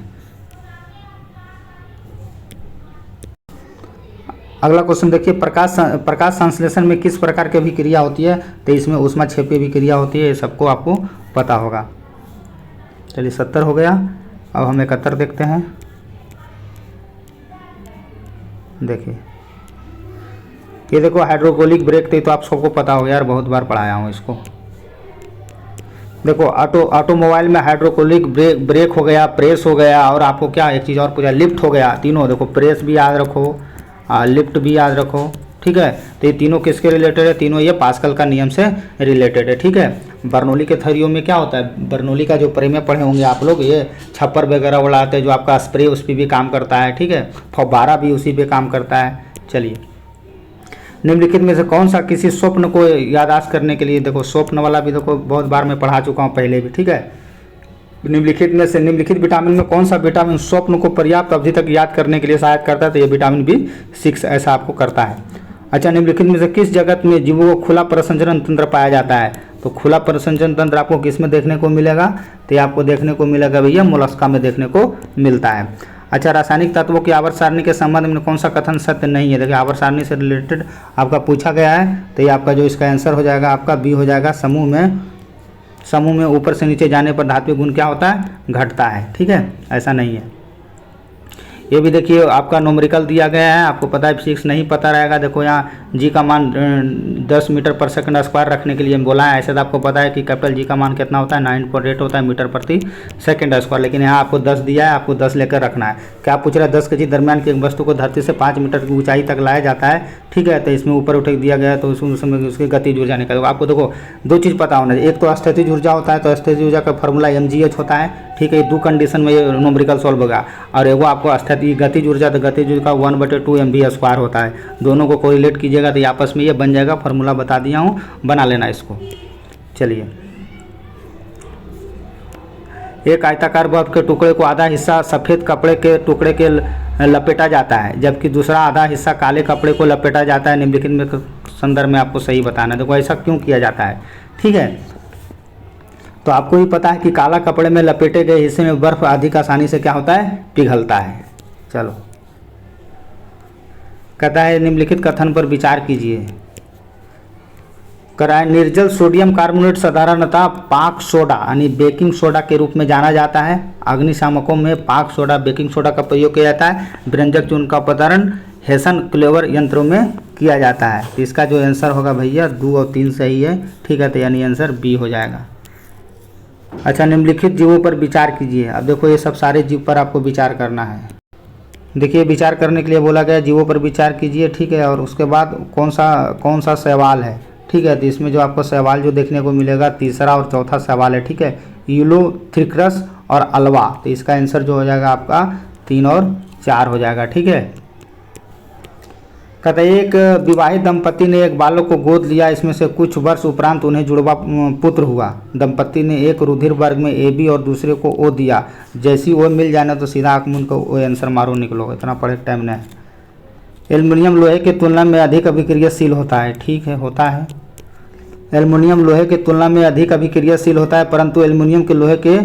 अगला क्वेश्चन देखिए, प्रकाश संश्लेषण में किस प्रकार की अभिक्रिया होती है। तो इसमें ऊष्माक्षेपी अभिक्रिया होती है, ये सबको आपको पता होगा। चलिए 70 हो गया, अब हम 71 देखते हैं। देखिए ये देखो हाइड्रोक्लोरिक ब्रेक, तो आप सबको पता होगा यार, बहुत बार पढ़ाया हूँ इसको। देखो ऑटोमोबाइल में हाइड्रोक्लोरिक ब्रेक हो गया, प्रेस हो गया, और आपको क्या एक चीज़ और पूछा, लिफ्ट हो गया। तीनों देखो, प्रेस भी याद रखो, लिफ्ट भी याद रखो, ठीक है। तो ये तीनों किसके रिलेटेड है, तीनों ये पास्कल का नियम से रिलेटेड है, ठीक है। बर्नौली के थ्योरियों में क्या होता है, बर्नौली का जो प्रेम पढ़े होंगे आप लोग, ये छप्पर वगैरह उड़ाते हैं, जो आपका स्प्रे उस पर भी काम करता है, ठीक है। फव्वारा भी उसी पे काम करता है। चलिए निम्नलिखित में से कौन सा किसी स्वप्न को याददाश्त करने के लिए, देखो स्वप्न वाला भी देखो बहुत बार मैं पढ़ा चुका हूँ पहले भी, ठीक है। निम्नलिखित में से निम्नलिखित विटामिन में कौन सा विटामिन स्वप्न को पर्याप्त अवधि तक याद करने के लिए सहायता करता है। तो ये विटामिन B6 ऐसा आपको करता है। अच्छा, निम्नलिखित में से किस जगत में जीवों को खुला प्रसंचरण तंत्र पाया जाता है। तो खुला प्रसंचरण तंत्र आपको किस में देखने को मिलेगा, तो ये आपको देखने को मिलेगा भैया मोलस्का में देखने को मिलता है। अच्छा, रासायनिक तत्वों की आवर्त सारणी के संबंध में कौन सा कथन सत्य नहीं है। देखिए आवर्त सारणी से रिलेटेड आपका पूछा गया है, तो ये आपका जो इसका आंसर हो जाएगा आपका बी हो जाएगा। समूह में ऊपर से नीचे जाने पर धात्विक गुण क्या होता है, घटता है, ठीक है। ऐसा नहीं है। ये भी देखिए आपका नोमरिकल दिया गया है, आपको पता है फिजिक्स नहीं पता रहेगा। देखो यहाँ जी का मान 10 मीटर पर सेकंड स्क्वायर रखने के लिए बोला है। ऐसे तो आपको पता है कि कैपिटल जी का मान कितना होता है, 9.8 होता है मीटर प्रति सेकंड स्क्वायर। लेकिन यहाँ आपको 10 दिया है, आपको 10 लेकर रखना है। क्या पूछ रहा है, 10 के दरमियान की एक वस्तु को धरती से 5 मीटर की ऊंचाई तक लाया जाता है, ठीक है। तो इसमें ऊपर उठ दिया गया है, तो उसमें उसकी गतिज ऊर्जा निकलेगा। आपको देखो दो चीज़ पता होना चाहिए, एक तो स्थितिज ऊर्जा होता है, तो स्थितिज ऊर्जा का फॉर्मूला mgh होता है, ठीक है। 2 कंडीशन में ये नोमरिकल सॉल्व होगा। और एगो आपको स्थिति गतिज ऊर्जा, तो गतिज ऊर्जा का 1/2 mv² होता है। दोनों को कोरिलेट कीजिएगा तो आपस में ये बन जाएगा। फॉर्मूला बता दिया हूँ, बना लेना इसको। चलिए एक आयताकार बल्ब के टुकड़े को आधा हिस्सा सफ़ेद कपड़े के टुकड़े के लपेटा जाता है, जबकि दूसरा आधा हिस्सा काले कपड़े को लपेटा जाता है। निम्नलिखित में संदर्भ में आपको सही बताना है। देखो ऐसा क्यों किया जाता है, ठीक है। तो आपको भी पता है कि काला कपड़े में लपेटे गए हिस्से में बर्फ अधिक आसानी से क्या होता है, पिघलता है। चलो कहता है निम्नलिखित कथन पर विचार कीजिए। कराए निर्जल सोडियम कार्बोनेट साधारणतः पाक सोडा यानी बेकिंग सोडा के रूप में जाना जाता है। अग्निशामकों में पाक सोडा बेकिंग सोडा का प्रयोग किया जाता है। व्यंजक चूर्ण का अवतरण हेसन क्लेवर यंत्रों में किया जाता है। तो इसका जो आंसर होगा भैया 2 और 3 सही है, ठीक है। तो यानी आंसर बी हो जाएगा। अच्छा, निम्नलिखित जीवों पर विचार कीजिए। अब देखो ये सब सारे जीव पर आपको विचार करना है। देखिए विचार करने के लिए बोला गया जीवों पर विचार कीजिए, ठीक है। और उसके बाद कौन सा सवाल है, ठीक है। तो इसमें जो आपको सवाल जो देखने को मिलेगा तीसरा और चौथा सवाल है, ठीक है। यूलोथ्रिक्रस और अल्वा। तो इसका आंसर जो हो जाएगा आपका 3 और 4 हो जाएगा, ठीक है। कहते एक विवाहित दंपति ने एक बालक को गोद लिया। इसमें से कुछ वर्ष उपरांत उन्हें जुड़वा पुत्र हुआ। दंपति ने एक रुधिर वर्ग में AB और दूसरे को O दिया। जैसी O मिल जाना तो सीधा आंख को O आंसर मारो निकलो, इतना पढ़े टाइम नहीं। एल्युमिनियम लोहे की तुलना में अधिक अभिक्रियाशील होता है, ठीक है, होता है। एल्युमिनियम लोहे की तुलना में अधिक अभिक्रियाशील होता है, परंतु एल्युमिनियम के लोहे के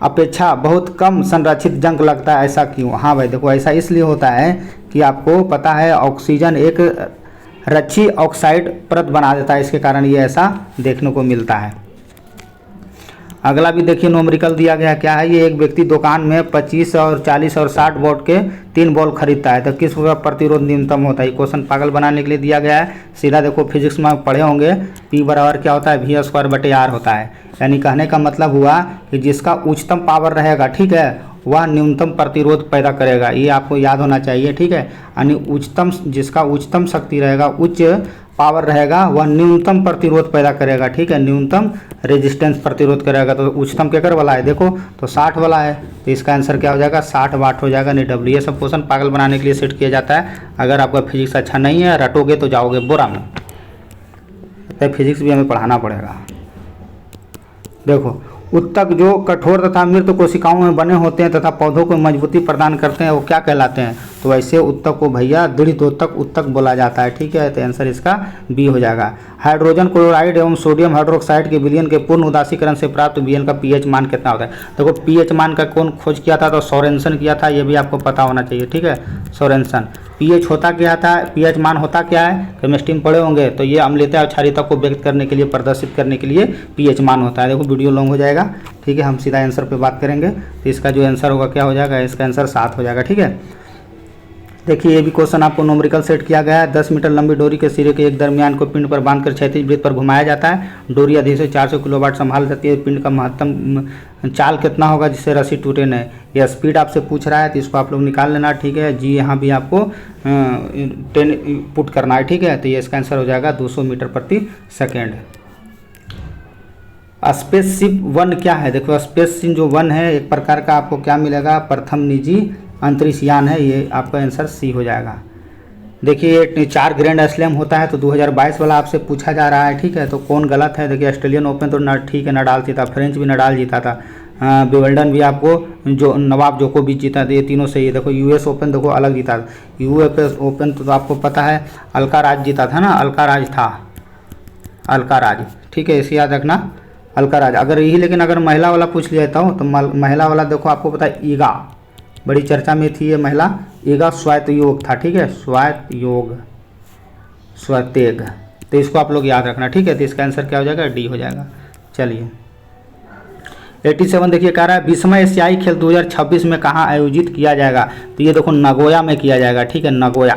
अपेक्षा बहुत कम संरक्षित जंग लगता है। ऐसा क्यों? हाँ भाई देखो ऐसा इसलिए होता है कि आपको पता है ऑक्सीजन एक रच्छी ऑक्साइड परत बना देता है, इसके कारण ये ऐसा देखने को मिलता है। अगला भी देखिए न्यूमेरिकल दिया गया क्या है, ये एक व्यक्ति दुकान में 25 और 40 और 60 वोल्ट के 3 बॉल खरीदता है तो किस का प्रतिरोध न्यूनतम होता है। ये क्वेश्चन पागल बनाने के लिए दिया गया है। सीधा देखो फिजिक्स में पढ़े होंगे, P बराबर क्या होता है, V² होता है। यानी कहने का मतलब हुआ कि जिसका उच्चतम पावर रहेगा, ठीक है, वह न्यूनतम प्रतिरोध पैदा करेगा। ये आपको याद होना चाहिए, ठीक है। यानी उच्चतम, जिसका उच्चतम शक्ति रहेगा, उच्च पावर रहेगा, वह न्यूनतम प्रतिरोध पैदा करेगा, ठीक है, न्यूनतम रेजिस्टेंस प्रतिरोध करेगा। तो उच्चतम केकर वाला है, देखो तो 60 वाला है, तो इसका आंसर क्या हो जाएगा, 60 वाट हो जाएगा, नहीं W। ये सब क्वेश्चन पागल बनाने के लिए सेट किया जाता है। अगर आपका फिजिक्स अच्छा नहीं है, रटोगे तो जाओगे बोरा में, तो फिजिक्स भी हमें पढ़ाना पड़ेगा। देखो उत्तक जो कठोर तथा मृत कोशिकाओं में बने होते हैं तथा पौधों को मजबूती प्रदान करते हैं, वो क्या कहलाते हैं, तो ऐसे उत्तक को भैया दृढ़ोत्तक उत्तक बोला जाता है, ठीक है। तो आंसर इसका बी हो जाएगा। हाइड्रोजन क्लोराइड एवं सोडियम हाइड्रोक्साइड के विलयन के पूर्ण उदासीकरण से प्राप्त विलयन का पीएच मान कितना होता है। देखो पीएच मान का कौन खोज किया था, तो सोरेनसन किया था, ये भी आपको पता होना चाहिए, ठीक है, सोरेनसन। पीएच होता क्या था, पीएच मान होता क्या है, केमिस्ट्री में पढ़े होंगे, तो ये अम्लता और क्षारीयता को व्यक्त करने के लिए, प्रदर्शित करने के लिए पीएच मान होता है। देखो वीडियो लॉन्ग हो जाएगा, ठीक है, हम सीधा आंसर पे बात करेंगे। तो इसका जो आंसर होगा क्या हो जाएगा, इसका आंसर 7 हो जाएगा, ठीक है। देखिए ये भी क्वेश्चन आपको न्यूमेरिकल सेट किया गया है। 10 मीटर लंबी डोरी के सिरे के एक दरमियान को पिंड पर बांधकर क्षैतिज वृत्त पर घुमाया जाता है। डोरी अधिक से 400 किलोवाट संभाल सकती है। पिंड का महत्तम चाल कितना होगा जिससे रस्सी टूटे नहीं। यह स्पीड आपसे पूछ रहा है, तो इसको आप लोग निकाल लेना, ठीक है जी। यहाँ भी आपको 10 पुट करना है, ठीक है। तो ये इसका आंसर हो जाएगा 200 मीटर प्रति सेकेंड। स्पेसशिप 1 क्या है, देखो स्पेसशिप जो 1 है, एक प्रकार का आपको क्या मिलेगा, प्रथम निजी अंतरिक्ष यान है। ये आपका आंसर सी हो जाएगा। देखिए 4 ग्रैंड स्लैम होता है, तो 2022 वाला आपसे पूछा जा रहा है, ठीक है। तो कौन गलत है, देखिए ऑस्ट्रेलियन ओपन तो न ठीक है, नडाल जीता, फ्रेंच भी नडाल जीता था, विंबलडन भी आपको जो नवाब जोकोविच जीता था, ये तीनों सही है। देखो यूएस ओपन देखो अलग जीता था, यूएस ओपन तो आपको पता है अल्काराज जीता था ना, अल्काराज था, अल्काराज, ठीक है, इसे याद रखना, अल्काराज। अगर यही लेकिन अगर महिला वाला पूछ लेता हूँ तो महिला वाला देखो आपको पता है ईगा, बड़ी चर्चा में थी ये महिला, ईगा स्वायत्त योग था, ठीक है, स्वायत्त योग, स्वतेग। तो इसको आप लोग याद रखना, ठीक है। तो इसका आंसर क्या हो जाएगा, डी हो जाएगा। चलिए 87 देखिए कह रहा है 20वां एशियाई खेल 2026 में कहाँ आयोजित किया जाएगा। तो ये देखो नगोया में किया जाएगा, ठीक है, नगोया,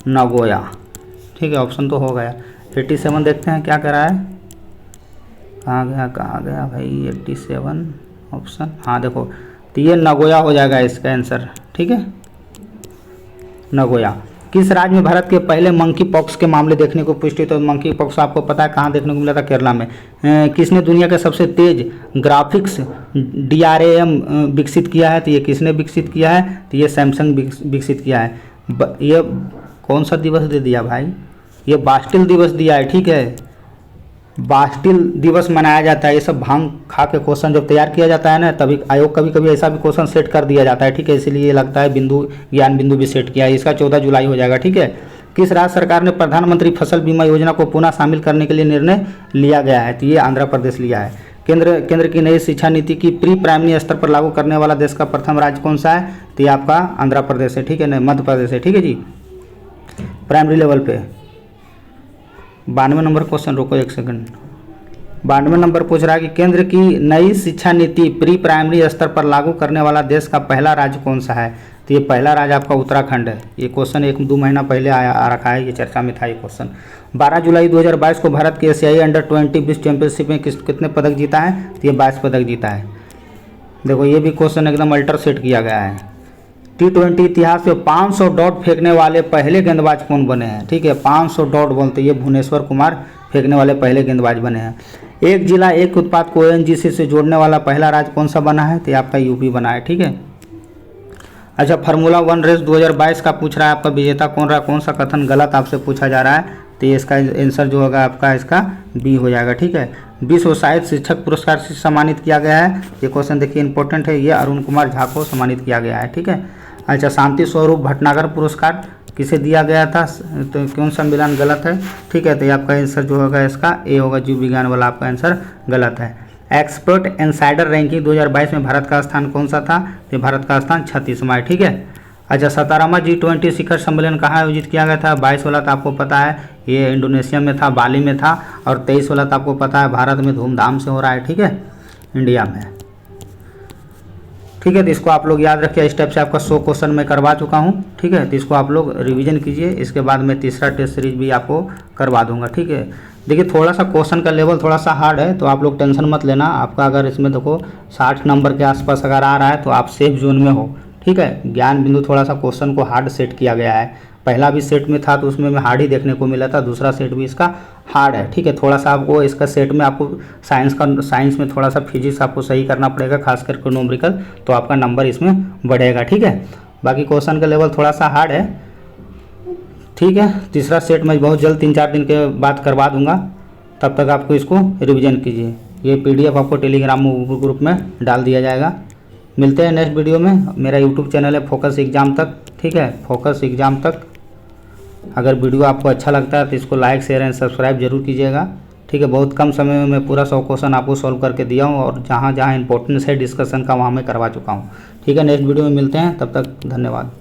नगोया, ठीक है, ऑप्शन तो हो गया। 87 देखते हैं क्या कह रहा है, कहाँ गया भाई 87 ऑप्शन, हाँ देखो, तो ये नगोया हो जाएगा इसका आंसर, ठीक है, नगोया। किस राज्य में भारत के पहले मंकी पॉक्स के मामले देखने को पुष्टि, तो मंकी पॉक्स आपको पता है कहाँ देखने को मिला था, केरला में। किसने दुनिया का सबसे तेज ग्राफिक्स DRAM विकसित किया है, तो ये किसने विकसित किया है, तो ये सैमसंग विकसित किया है। ये कौन सा दिवस दे दिया भाई, ये बास्टिल दिवस दिया है, ठीक है, बास्टिल दिवस मनाया जाता है। ये सब भांग खा के क्वेश्चन जब तैयार किया जाता है ना, तभी आयोग कभी कभी ऐसा भी क्वेश्चन सेट कर दिया जाता है, ठीक है, इसीलिए लगता है बिंदु ज्ञान बिंदु भी सेट किया है। इसका 14 जुलाई हो जाएगा, ठीक है। किस राज्य सरकार ने प्रधानमंत्री फसल बीमा योजना को पुनः शामिल करने के लिए निर्णय लिया गया है, तो ये आंध्र प्रदेश लिया है। केंद्र की नई शिक्षा नीति की प्री प्राइमरी स्तर पर लागू करने वाला देश का प्रथम राज्य कौन सा है, तो ये आपका आंध्र प्रदेश है, ठीक है, नहीं मध्य प्रदेश है, ठीक है जी, प्राइमरी लेवल पे। 92 नंबर क्वेश्चन, रुको एक सेकंड, 92 नंबर पूछ रहा है कि केंद्र की नई शिक्षा नीति प्री प्राइमरी स्तर पर लागू करने वाला देश का पहला राज्य कौन सा है, तो ये पहला राज्य आपका उत्तराखंड है। ये क्वेश्चन 1-2 महीना पहले आ रखा है, ये चर्चा में था ये क्वेश्चन। 12 जुलाई 2022 को भारत के एशियाई अंडर 20 विश्व चैंपियनशिप में कितने पदक जीता है, तो ये 22 पदक जीता है। देखो ये भी क्वेश्चन एकदम अल्टर सेट किया गया है। T20 इतिहास में 500 डॉट फेंकने वाले पहले गेंदबाज कौन बने हैं, ठीक है, 500 डॉट बोलते ये भुवनेश्वर कुमार फेंकने वाले पहले गेंदबाज बने हैं। एक जिला एक उत्पाद को ONGC से जोड़ने वाला पहला राज्य कौन सा बना है, तो आपका यूपी बना है, ठीक है। अच्छा फार्मूला 1 रेस 2022 का पूछ रहा है, आपका विजेता कौन रहा, कौन सा कथन गलत आपसे पूछा जा रहा है, तो ये इसका आंसर जो होगा आपका इसका बी हो जाएगा, ठीक है। विश्व साहित्य शिक्षक पुरस्कार से सम्मानित किया गया है, ये क्वेश्चन देखिए इंपॉर्टेंट है, ये अरुण कुमार झा को सम्मानित किया गया है, ठीक है। अच्छा शांति स्वरूप भटनागर पुरस्कार किसे दिया गया था, तो कौन सा मिलान गलत है, ठीक है, तो ये आपका आंसर जो होगा इसका ए होगा, जीव विज्ञान वाला आपका आंसर गलत है। एक्सपर्ट इनसाइडर रैंकिंग 2022 में भारत का स्थान कौन सा था, तो भारत का स्थान 36वां है, ठीक है। अच्छा, 17वां G20 शिखर सम्मेलन कहाँ आयोजित किया गया था? 22 वाला तो आपको पता है ये इंडोनेशिया में था, बाली में था। और 23 वाला तो आपको पता है भारत में धूमधाम से हो रहा है, ठीक है, इंडिया में। ठीक है, तो इसको आप लोग याद रखिए। इस टाइप से आपका 100 क्वेश्चन मैं करवा चुका हूँ, ठीक है। तो इसको आप लोग रिवीजन कीजिए। इसके बाद मैं तीसरा टेस्ट सीरीज भी आपको करवा दूंगा, ठीक है। देखिए थोड़ा सा क्वेश्चन का लेवल थोड़ा सा हार्ड है, तो आप लोग टेंशन मत लेना। आपका अगर इसमें देखो 60 नंबर के आसपास अगर आ रहा है तो आप सेफ जोन में हो, ठीक है। ज्ञान बिंदु थोड़ा सा क्वेश्चन को हार्ड सेट किया गया है। पहला भी सेट में था तो उसमें मैं हार्ड ही देखने को मिला था, दूसरा सेट भी इसका हार्ड है, ठीक है। थोड़ा सा आपको इसका सेट में आपको साइंस में थोड़ा सा फिजिक्स आपको सही करना पड़ेगा, खास करके न्यूमेरिकल, तो आपका नंबर इसमें बढ़ेगा, ठीक है। बाकी क्वेश्चन का लेवल थोड़ा सा हार्ड है, ठीक है। तीसरा सेट मैं बहुत जल्द 3-4 दिन के बाद करवा दूंगा, तब तक आपको इसको रिविजन कीजिए। ये PDF आपको टेलीग्राम ग्रुप में डाल दिया जाएगा। मिलते हैं नेक्स्ट वीडियो में। मेरा यूट्यूब चैनल है फोकस एग्जाम तक, ठीक है, फोकस एग्जाम तक। अगर वीडियो आपको अच्छा लगता है तो इसको लाइक शेयर एंड सब्सक्राइब जरूर कीजिएगा, ठीक है। बहुत कम समय में मैं पूरा 100 क्वेश्चन आपको सॉल्व करके दिया हूँ, और जहाँ जहाँ इंपॉर्टेंस है डिस्कशन का वहाँ मैं करवा चुका हूँ, ठीक है। नेक्स्ट वीडियो में मिलते हैं, तब तक धन्यवाद।